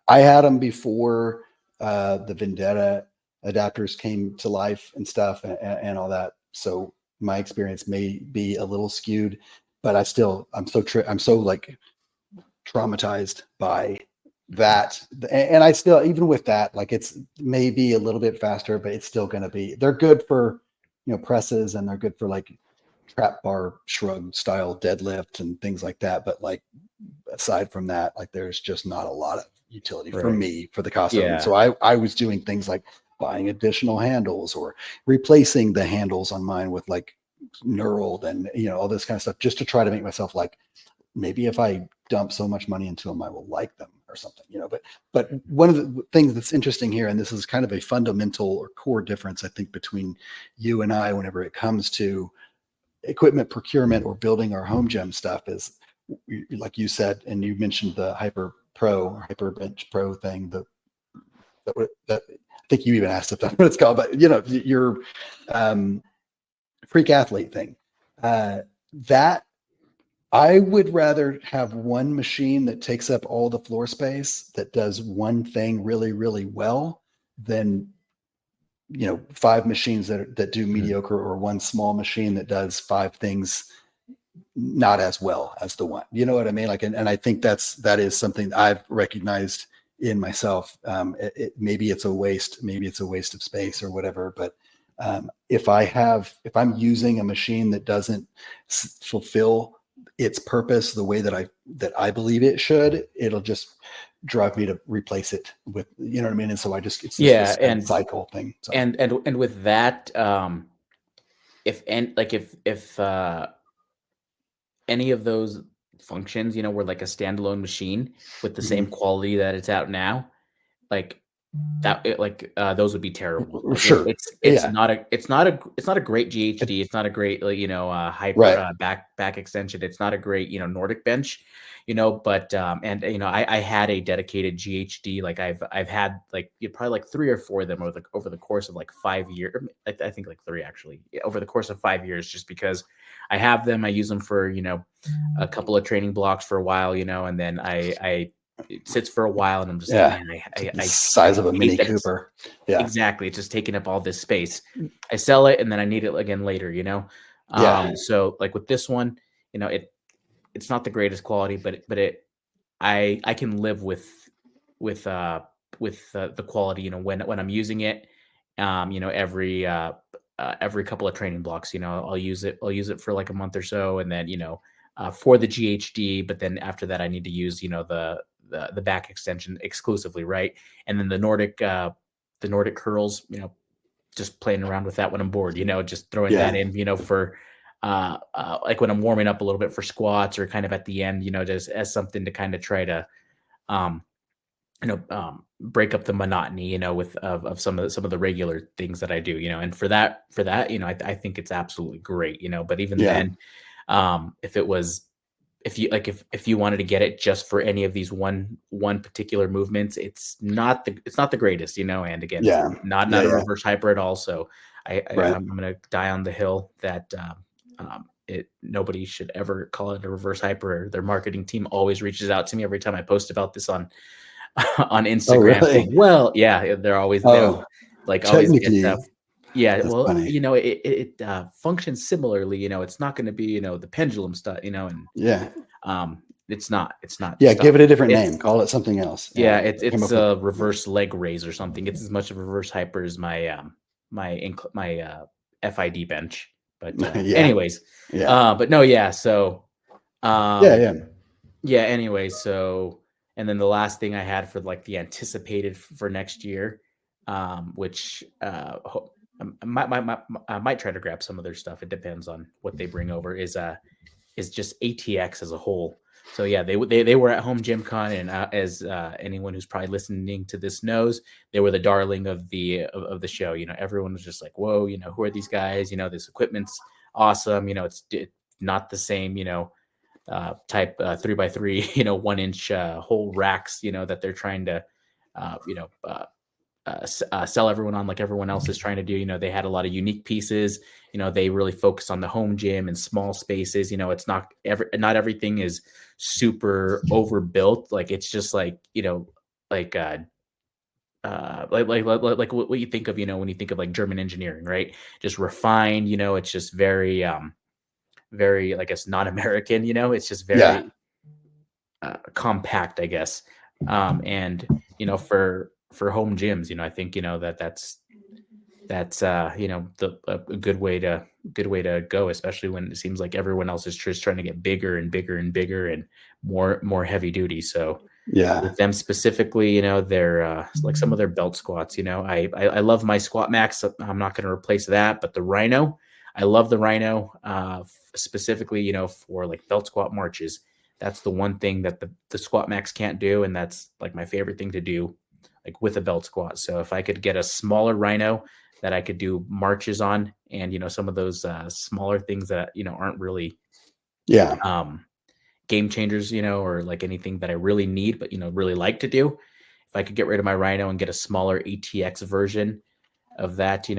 I had them before the Vendetta adapters came to life and stuff and all that. So my experience may be a little skewed, but I'm so like traumatized by that, and I still, even with that, like it's maybe a little bit faster, but it's still going to be, they're good for, you know, presses, and they're good for like trap bar shrug style deadlift and things like that. But like aside from that, like there's just not a lot of utility for me for the cost of them. So I was doing things like buying additional handles or replacing the handles on mine with like knurled and, you know, all this kind of stuff, just to try to make myself like, maybe if I dump so much money into them, I will like them or something, you know. But one of the things that's interesting here, and this is kind of a fundamental or core difference, I think, between you and I, whenever it comes to equipment procurement or building our home gym stuff, is like you said, and you mentioned the Hyper Bench Pro thing, that I think you even asked if that's what it's called, but you know, your freak athlete thing, that I would rather have one machine that takes up all the floor space that does one thing really, really well than, you know, 5 machines that do mediocre, or one small machine that does 5 things not as well as the one. You know what I mean? Like, and I think that is something I've recognized in myself. Maybe it's a waste of space or whatever, but if I'm using a machine that doesn't fulfill its purpose the way that I believe it should, it'll just drive me to replace it with, you know what I mean? And so it's just this cycle thing. So. And with that, if any of those functions, were like a standalone machine with the same quality that it's out now, like that, those would be terrible. Like, sure, it's not a great GHD. It's not a great hyper back extension. It's not a great Nordic bench, But I had a dedicated GHD. Like I've had probably like 3 or 4 of them over the course of like 5 years. I think like 3 actually over the course of 5 years, just because I have them. I use them for a couple of training blocks for a while, and then it sits for a while, and I'm just like, man, size of a Mini Cooper. Yeah, exactly. It's just taking up all this space. I sell it, and then I need it again later. So like with this one, it's not the greatest quality, but I can live with the quality. When I'm using it, every couple of training blocks, I'll use it for like a month or so, and then for the GHD, but then after that I need to use the back extension exclusively, right? And then the Nordic curls, just playing around with that when I'm bored, just throwing that in, for like when I'm warming up a little bit for squats or kind of at the end, just as something to kind of try to break up the monotony, with of some of the regular things that I do, and for that, I think it's absolutely great, but even then, if you wanted to get it just for any of these one particular movements, it's not the greatest, and again, not a reverse hyper at all. So I'm going to die on the hill that nobody should ever call it a reverse hyper. Their marketing team always reaches out to me every time I post about this on Instagram. Oh, really? Well, yeah, they're always like always get stuff. Yeah, well, funny. It functions similarly. It's not going to be the pendulum stuff. And it's not. Yeah, give it a different name. Call it something else. Yeah, it's a reverse leg raise or something. It's as much of a reverse hyper as my FID bench. But anyways, but no, yeah. So Anyway, so and then the last thing I had for like the anticipated for next year, which I might try to grab some of their stuff. It depends on what they bring over. Is just ATX as a whole. So yeah, they were at Home Gym Con, and as anyone who's probably listening to this knows, they were the darling of the show. Everyone was just like, whoa, who are these guys? This equipment's awesome. It's not the same, type 3x3, 1 inch whole racks, that they're trying to, sell everyone on like everyone else is trying to do. They had a lot of unique pieces. They really focus on the home gym and small spaces. It's not everything is super overbuilt. Like it's just like like what you think of when you think of like German engineering, right? Just refined. It's just very very, I guess, not American. It's just very compact, I guess. And for home gyms, I think that's a good way to go, especially when it seems like everyone else is just trying to get bigger and bigger and bigger and more heavy duty. So with them specifically, they're like some of their belt squats. I love my Squat Max. I'm not going to replace that, but the Rhino, I love the Rhino specifically, for like belt squat marches. That's the one thing that the Squat Max can't do, and that's like my favorite thing to do, like with a belt squat. So if I could get a smaller Rhino that I could do marches on, and some of those smaller things that aren't really game changers, or like anything that I really need, but really like to do. If I could get rid of my Rhino and get a smaller ATX version of that,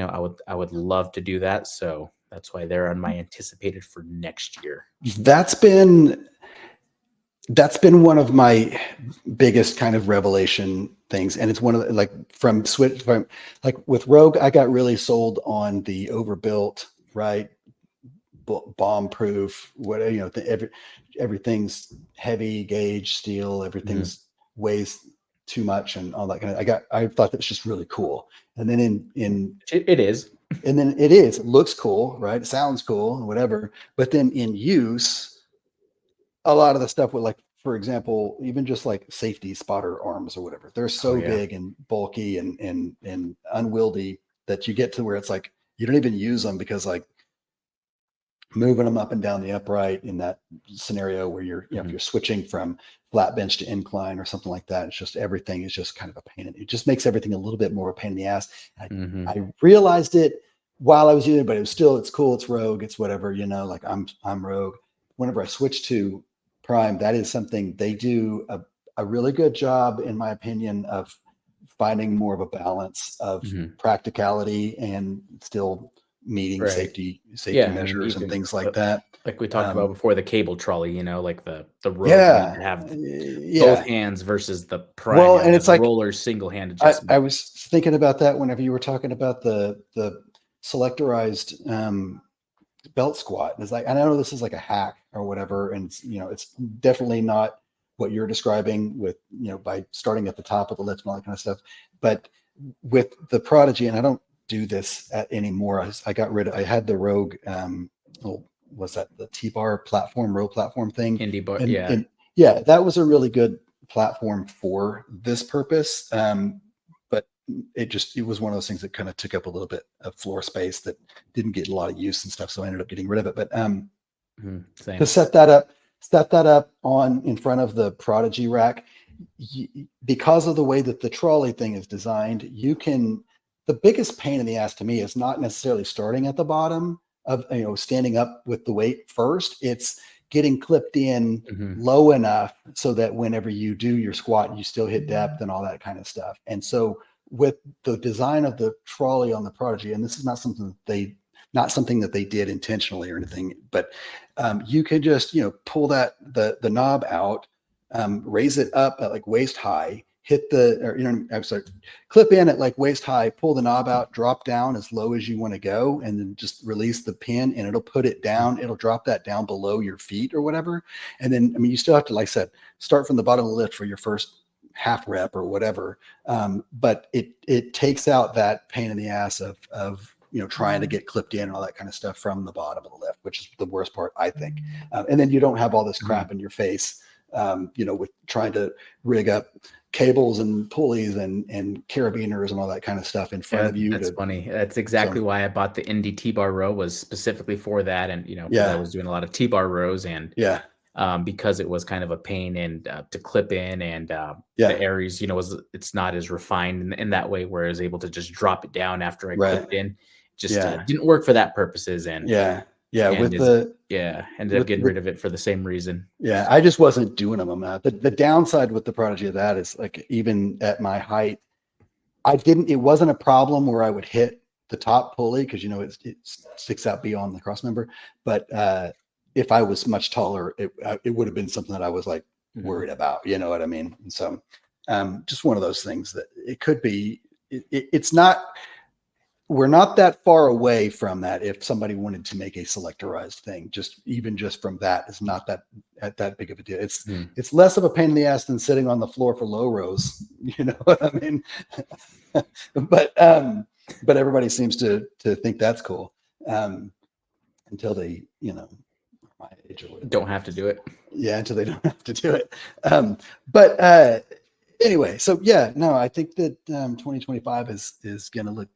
I would love to do that. So that's why they're on my anticipated for next year. That's been one of my biggest kind of revelation things. And it's one of the, like like with Rogue, I got really sold on the overbuilt, right? Bomb proof, everything's heavy gauge steel, everything's weighs too much and all that kind of, I thought that was just really cool. And then it is. And then it looks cool, right? It sounds cool and whatever. But then in use, a lot of the stuff with, like, for example, even just like safety spotter arms or whatever, they're so yeah. big and bulky and unwieldy that you get to where it's like you don't even use them because like moving them up and down the upright in that scenario where you're, if you're switching from flat bench to incline or something like that, it's just everything is just kind of a pain. It just makes everything a little bit more of a pain in the ass. I realized it while I was using it, but it was still, it's cool. It's Rogue. It's whatever, like I'm Rogue. Whenever I switch to Prime, that is something they do a really good job, in my opinion, of finding more of a balance of practicality and still meeting safety measures and things like that. Like we talked about before, the cable trolley, like the Rogue have both hands versus the Prime. Well, and it's like roller single hand adjustment. I was thinking about that whenever you were talking about the selectorized belt squat. It's like, I know this is like a hack or whatever, and it's definitely not what you're describing with by starting at the top of the lift and all that kind of stuff. But with the Prodigy, and I don't do this anymore. I had the Rogue. Was that the T-bar platform, row platform thing? Indie bar, and that was a really good platform for this purpose. But it was one of those things that kind of took up a little bit of floor space that didn't get a lot of use and stuff. So I ended up getting rid of it. But to set that up on in front of the Prodigy rack, because of the way that the trolley thing is designed, the biggest pain in the ass to me is not necessarily starting at the bottom of, standing up with the weight first. It's getting clipped in low enough so that whenever you do your squat, you still hit depth and all that kind of stuff. And so with the design of the trolley on the Prodigy, and this is not something that they did intentionally or anything, but you can just, pull the knob out, raise it up at like waist high, clip in at like waist high, pull the knob out, drop down as low as you want to go, and then just release the pin and it'll put it down. It'll drop that down below your feet or whatever. And then, you still have to, like I said, start from the bottom of the lift for your first half rep or whatever. But it takes out that pain in the ass of trying to get clipped in and all that kind of stuff from the bottom of the lift, which is the worst part, I think. And then you don't have all this crap in your face, with trying to rig up cables and pulleys and carabiners and all that kind of stuff in front of you. That's funny. That's exactly why I bought the Indie T-bar row, was specifically for that. And, I was doing a lot of T-bar rows, and because it was kind of a pain and to clip in, and the Aries, it's not as refined in that way, where I was able to just drop it down after I clipped in. Just didn't work for that purposes. And ended up getting rid of it for the same reason. Yeah, I just wasn't doing them. The downside with the Prodigy of that is, like, even at my height, it wasn't a problem where I would hit the top pulley because it sticks out beyond the cross member. But if I was much taller, it would have been something that I was like worried about. You know what I mean? And so just one of those things that it could be. It's not. We're not that far away from that. If somebody wanted to make a selectorized thing, just from that, is not that big of a deal. It's less of a pain in the ass than sitting on the floor for low rows. You know what I mean? But everybody seems to think that's cool until they, my age or don't have to do it. Yeah, until they don't have to do it. Anyway, so I think that 2025 is going to look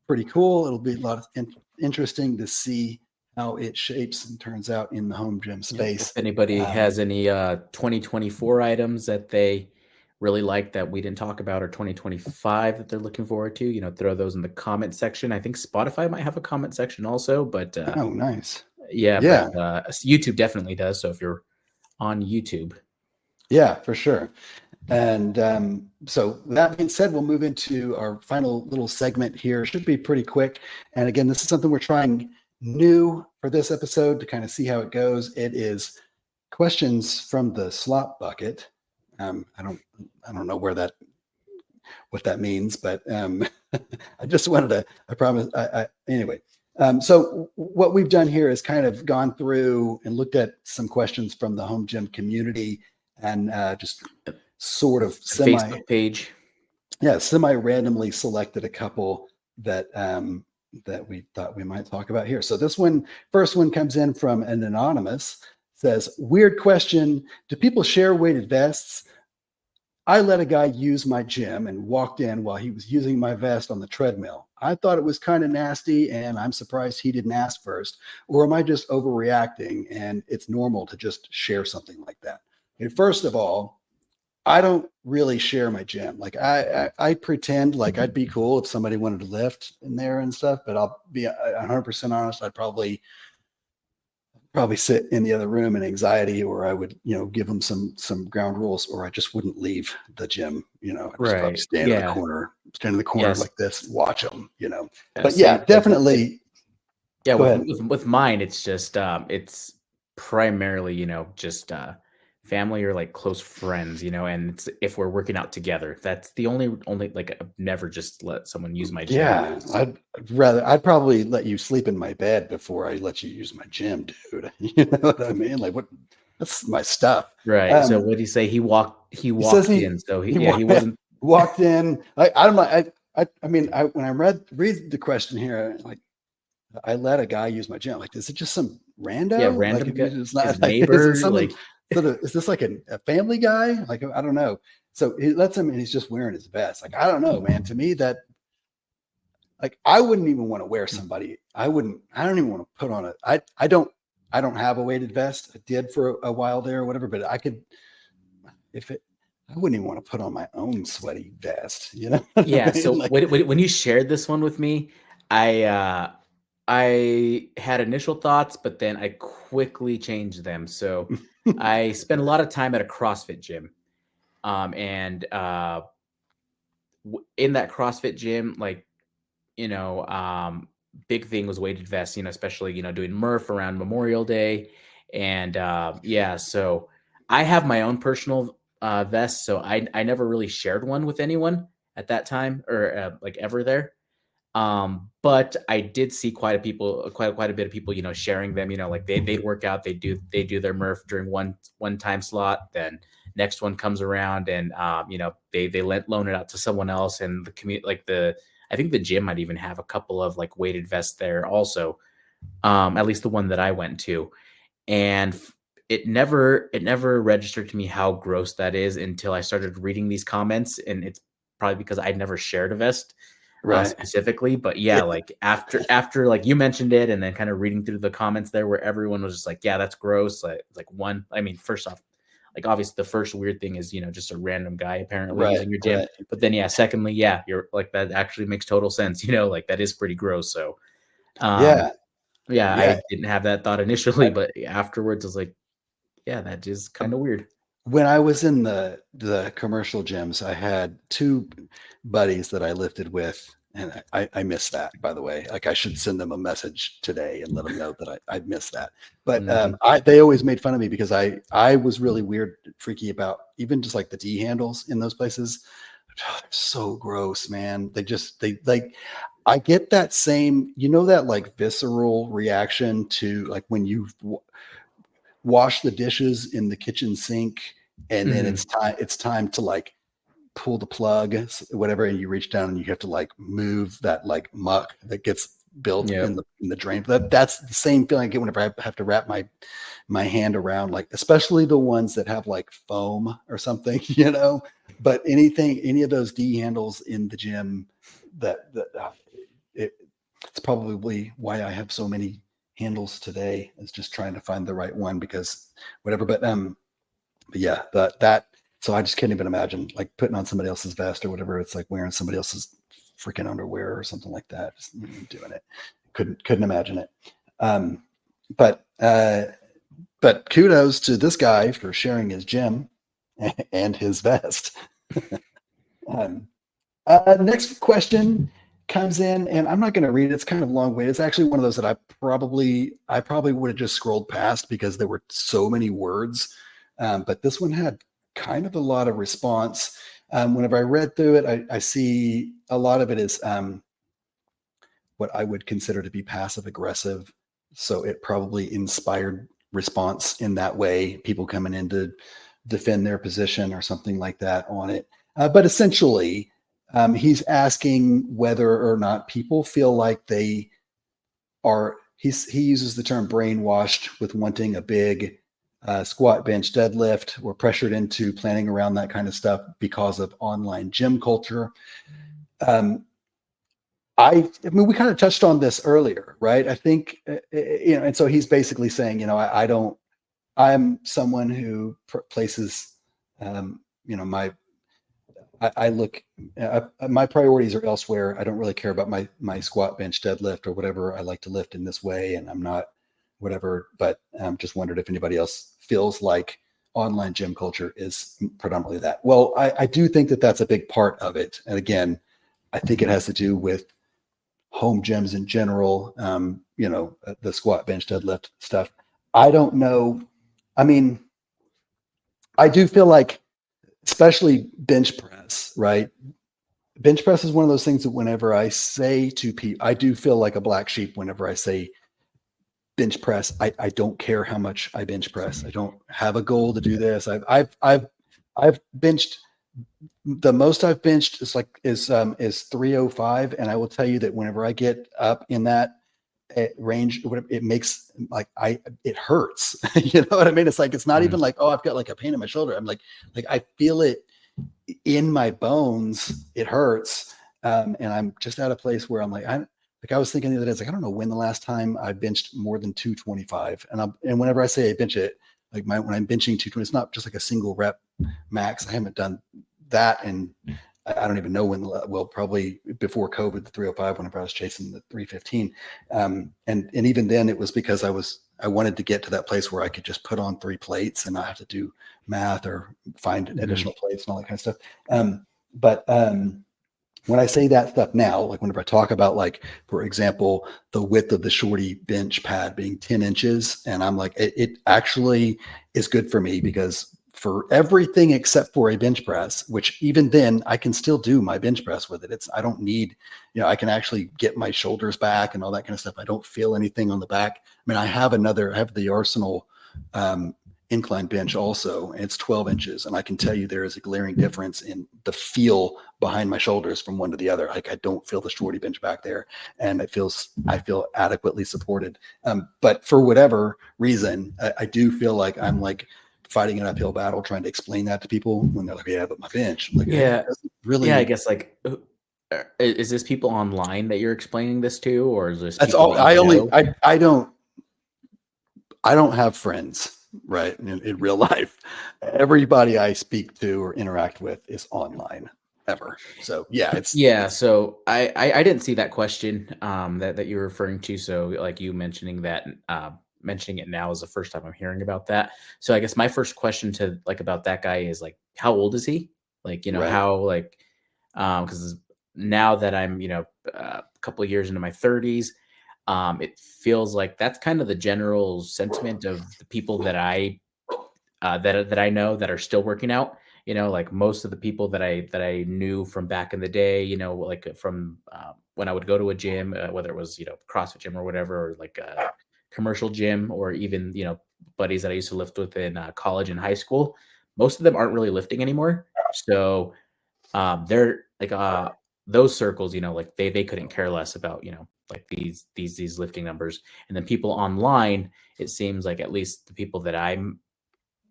pretty cool. It'll be a lot of interesting to see how it shapes and turns out in the home gym space. If anybody has any 2024 items that they really like that we didn't talk about, or 2025 that they're looking forward to, throw those in the comment section. I think Spotify might have a comment section also, but oh, nice. But YouTube definitely does. So if you're on YouTube, for sure. And so that being said, we'll move into our final little segment here. Should be pretty quick. And again, this is something we're trying new for this episode to kind of see how it goes. It is questions from the slop bucket. I don't know what that means, but I just wanted to, I promise. Anyway. So what we've done here is kind of gone through and looked at some questions from the home gym community, and just sort of Facebook page. Semi randomly selected a couple that we thought we might talk about here. So this first one comes in from an anonymous, says, weird question. Do people share weighted vests? I let a guy use my gym and walked in while he was using my vest on the treadmill. I thought it was kind of nasty, and I'm surprised he didn't ask first. Or am I just overreacting and it's normal to just share something like that? And first of all, I don't really share my gym. Like I pretend like I'd be cool if somebody wanted to lift in there and stuff, but I'll be 100% honest. I'd probably sit in the other room in anxiety, or I would, give them some ground rules, or I just wouldn't leave the gym. I'd just probably Right. stand in the corner Yes. like this, watch them, but Same yeah, with- definitely. Yeah. Go ahead. With mine, it's just, it's primarily, just, family or like close friends, and it's if we're working out together. That's the only like I've never just let someone use my gym. Yeah, I'd probably let you sleep in my bed before I let you use my gym, dude. You know what I mean? Like, what? That's my stuff. Right. So what did he say? He says walked in. So he walked, wasn't. walked in. I'm like, when I read the question here, like, I let a guy use my gym. Like, is it just some rando? Yeah, Like, random guy, it's not his like, is neighbor, it something? like, Is this like a family guy? Like, I don't know. So he lets him, and he's just wearing his vest. Like, I don't know, man. To me, that, like, I wouldn't even want to wear somebody. I don't even want to put on I don't have a weighted vest. I did for a while there or whatever, but I wouldn't even want to put on my own sweaty vest, Yeah. So Like, when you shared this one with me, I had initial thoughts, but then I quickly changed them. So I spent a lot of time at a CrossFit gym, and in that CrossFit gym, like, big thing was weighted vests, especially, doing Murph around Memorial Day. And yeah, so I have my own personal vest. So I never really shared one with anyone at that time, or like ever there. But I did see quite a bit of people, sharing them, like they'd work out, they do their Murph during one time slot, then next one comes around, and they loan it out to someone else, and the community, like I think the gym might even have a couple of like weighted vests there also, at least the one that I went to. And it never registered to me how gross that is until I started reading these comments, and it's probably because I'd never shared a vest specifically. But yeah, like after like you mentioned it, and then kind of reading through the comments there where everyone was just like, yeah, that's gross. Like one, I mean, first off, like obviously the first weird thing is, just a random guy apparently using your gym. But then, yeah, secondly, yeah, you're like, that actually makes total sense. Like that is pretty gross. So yeah, I didn't have that thought initially, but afterwards I was like, yeah, that is kind of weird. When I was in the commercial gyms, I had two buddies that I lifted with, and I miss that, by the way. Like, I should send them a message today and let them know that I miss that. But they always made fun of me because I was really weird, freaky about even just like the D handles in those places. Oh, they're so gross, man. They like, I get that same, that like visceral reaction to like when you wash the dishes in the kitchen sink, and then it's time to like pull the plug, whatever, and you reach down and you have to like move that like muck that gets built in the drain. That's the same feeling I get whenever I have to wrap my hand around, like, especially the ones that have like foam or something, but any of those D handles in the gym, it's probably why I have so many handles today, is just trying to find the right one, because whatever. But yeah, that so I just can't even imagine like putting on somebody else's vest or whatever. It's like wearing somebody else's freaking underwear or something like that. Just doing it. Couldn't imagine it. But kudos to this guy for sharing his gym and his vest. Next question comes in, and I'm not going to read it. It's kind of long way. It's actually one of those that I probably would have just scrolled past because there were so many words. But this one had kind of a lot of response. Whenever I read through it, I see a lot of it is what I would consider to be passive aggressive. So it probably inspired response in that way, people coming in to defend their position or something like that on it. But essentially, he's asking whether or not people feel like they are, he uses the term brainwashed with wanting a big squat, bench, deadlift. We're pressured into planning around that kind of stuff because of online gym culture. I mean, we kind of touched on this earlier, right? I think, and so he's basically saying, I'm someone who places, my I look, my priorities are elsewhere. I don't really care about my squat, bench, deadlift, or whatever. I like to lift in this way, and I'm not whatever. But just wondered if anybody else feels like online gym culture is predominantly that. Well, I do think that that's a big part of it. And again, I think it has to do with home gyms in general. The squat, bench, deadlift stuff. I don't know. I mean, I do feel like, especially bench press, right? Bench press is one of those things that whenever I say to people, I do feel like a black sheep whenever I say bench press. I don't care how much I bench press. I don't have a goal to do this. I've benched, the most I've benched is 305, and I will tell you that whenever I get up in that range, it makes it hurts. You know what I mean? It's like, it's not even like, oh, I've got like a pain in my shoulder. I'm like I feel it in my bones. It hurts. And I'm just at a place where I'm like, I was thinking the other day, it's like, I don't know when the last time I benched more than 225. And whenever I say I bench it, like when I'm benching 220, it's not just like a single rep max. I haven't done that. And I don't even know when, probably before COVID, the 305, whenever I was chasing the 315. And even then it was because I wanted to get to that place where I could just put on 3 plates and not have to do math or find additional plates and all that kind of stuff. But when I say that stuff now, like whenever I talk about, like, for example, the width of the shorty bench pad being 10 inches, and I'm like, it actually is good for me, because for everything except for a bench press, which even then I can still do my bench press with it. I don't need, I can actually get my shoulders back and all that kind of stuff. I don't feel anything on the back. I mean, I have the Arsenal incline bench also, and it's 12 inches. And I can tell you there is a glaring difference in the feel behind my shoulders from one to the other. Like, I don't feel the shorty bench back there, and I feel adequately supported. But for whatever reason, I do feel like I'm like fighting an uphill battle trying to explain that to people when they're like, yeah, but my bench. I'm like, yeah, really. Yeah, I guess, like, is this people online that you're explaining this to, or is this That's people all. that I don't have friends, right, in real life. Everybody I speak to or interact with is online ever. So yeah, So I didn't see that question that you're referring to. So, like, you mentioning that, mentioning it now is the first time I'm hearing about that. So I guess my first question to, like, about that guy is, like, how old is he? Like, right. how, like, because now that I'm, a couple of years into my 30s, it feels like that's kind of the general sentiment of the people that I that I know that are still working out. Like, most of the people that I knew from back in the day, like, from when I would go to a gym, whether it was, CrossFit gym or whatever, or like a commercial gym, or even, buddies that I used to lift with in college and high school. Most of them aren't really lifting anymore. So they're like, those circles, like, they couldn't care less about, like, these lifting numbers. And then people online, it seems like, at least the people that I'm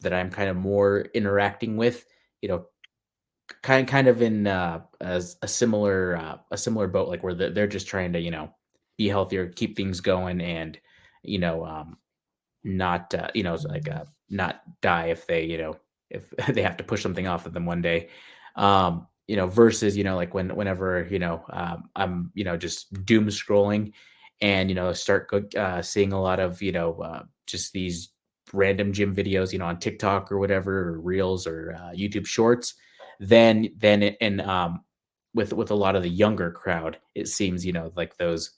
kind of more interacting with, kind of in as a similar boat, like, where they're just trying to, be healthier, keep things going, and, not like, not die if they, if they have to push something off of them one day. Versus, like, whenever, I'm, just doom scrolling, and, start seeing a lot of, just these random gym videos, on TikTok or whatever, or Reels, or YouTube Shorts. Then with a lot of the younger crowd, it seems, like, those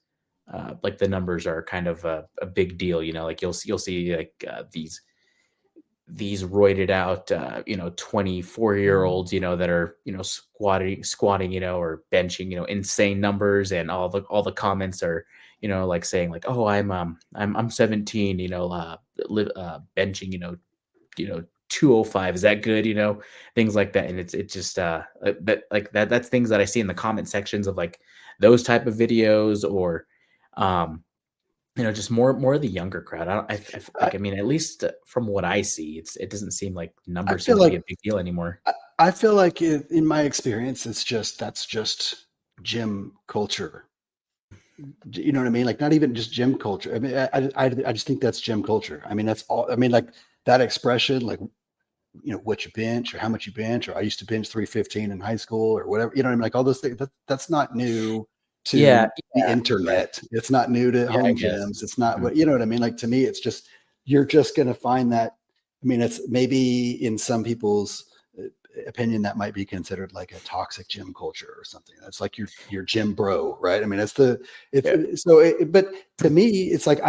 like, the numbers are kind of a big deal. Like, you'll see, like, these roided out 24-year-olds, that are, squatting, or benching, insane numbers, and all the comments are, like, saying, like, oh, I'm 17, benching, 205, is that good, things like that. And it's just that's things that I see in the comment sections of, like, those type of videos, or just more of the younger crowd. I mean, at least from what I see, it doesn't seem like numbers seem to be a big deal anymore. I feel like in my experience, that's just gym culture. You know what I mean? Like not even just gym culture. I mean, I just think that's gym culture. I mean, that's all. I mean, like that expression, like what you bench or how much you bench, or I used to bench 315 in high school or whatever. You know what I mean? Like all those things. That's not new to the internet. It's not new to home gyms. It's not what you know what I mean. Like to me, it's just you're just going to find that. I mean, it's maybe in some people's opinion that might be considered like a toxic gym culture or something. That's like your gym bro, right? I mean, but to me, it's like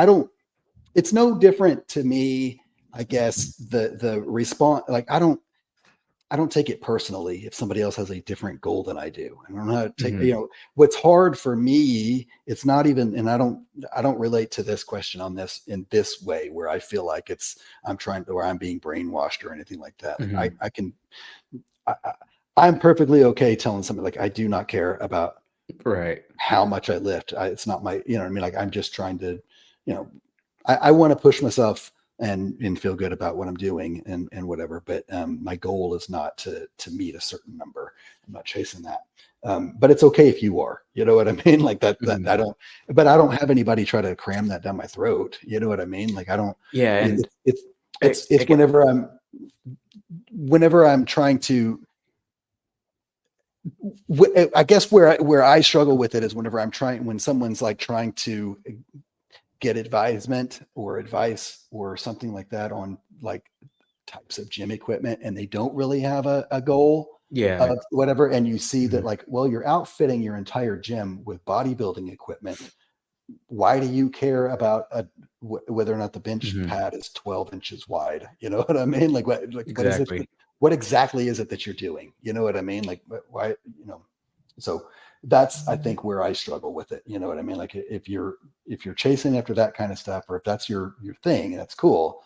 it's no different to me. I guess the response, like I don't take it personally if somebody else has a different goal than I do. I don't know how to take, what's hard for me, it's not even, and I don't relate to this question in this way where I feel like where I'm being brainwashed or anything like that. Like I'm perfectly okay telling somebody like, I do not care about how much I lift. It's not my, you know what I mean? Like I'm just trying to, I want to push myself and feel good about what I'm doing and whatever. But my goal is not to meet a certain number. I'm not chasing that. But it's okay if you are, you know what I mean? Like that I don't have anybody try to cram that down my throat. You know what I mean? Like I don't, and it's whenever I'm trying to, I guess where I struggle with it is when someone's like trying to get advisement or advice or something like that on like types of gym equipment and they don't really have a goal of whatever. And you see that like, well, you're outfitting your entire gym with bodybuilding equipment. Why do you care about whether or not the bench pad is 12 inches wide? You know what I mean? Like what exactly is it that you're doing? You know what I mean? Like why, so that's, I think, where I struggle with it. You know what I mean? Like if you're chasing after that kind of stuff, or if that's your thing, and that's cool,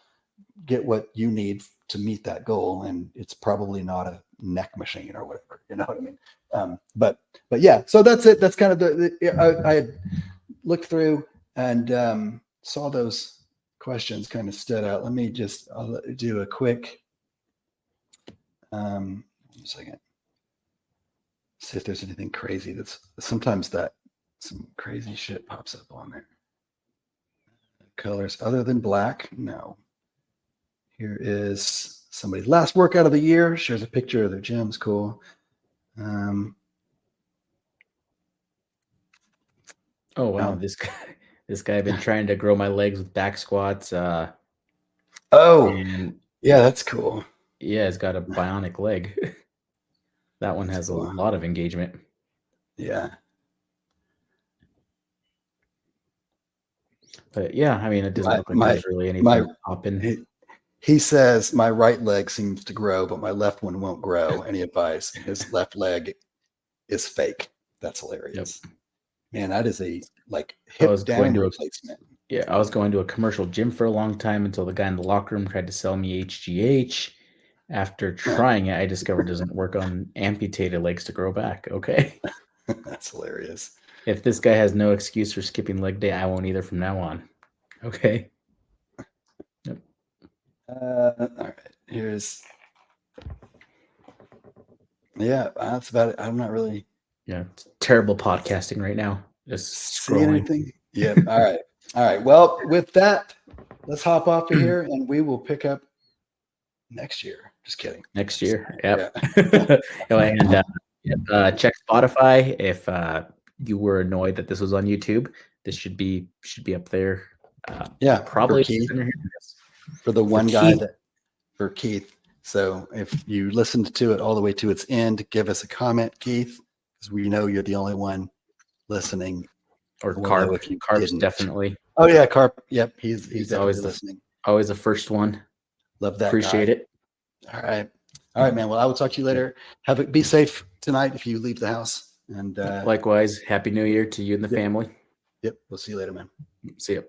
get what you need to meet that goal. And it's probably not a neck machine or whatever, you know what I mean? But yeah, so that's it. That's kind of I had looked through and saw those questions kind of stood out. I'll do a quick, one second. See if there's anything crazy that's sometimes that some crazy shit pops up on there. Colors other than black. No. Here is somebody's last workout of the year. Shares a picture of their gym. It's cool. Oh wow. This guy been trying to grow my legs with back squats. Yeah, that's cool. Yeah, it's got a bionic leg. That one has a lot of engagement. Yeah. But yeah, I mean, it doesn't look like there's really anything popping. He says, my right leg seems to grow, but my left one won't grow. Any advice? His left leg is fake. That's hilarious. Yep. Man, that is a hip down replacement. Yeah, I was going to a commercial gym for a long time until the guy in the locker room tried to sell me HGH. After trying it, I discovered it doesn't work on amputated legs to grow back. Okay. That's hilarious. If this guy has no excuse for skipping leg day, I won't either from now on. Okay. Yep. All right. That's about it. I'm not really. Yeah. It's terrible podcasting right now. Just scrolling. Anything? Yeah. All right. Well, with that, let's hop off of here and we will pick up next year. Just kidding. Next year. Yep. Yeah. And check Spotify if you were annoyed that this was on YouTube. This should be up there. Probably for the one guy for Keith. So if you listened to it all the way to its end, give us a comment, Keith, because we know you're the only one listening. Or Carp's definitely. Oh yeah, Carp. Yep, he's always listening. Always the first one. Love that. Appreciate it. All right, man. Well, I will talk to you later. Be safe tonight if you leave the house. And likewise, Happy New Year to you and the family. Yep. We'll see you later, man. See you.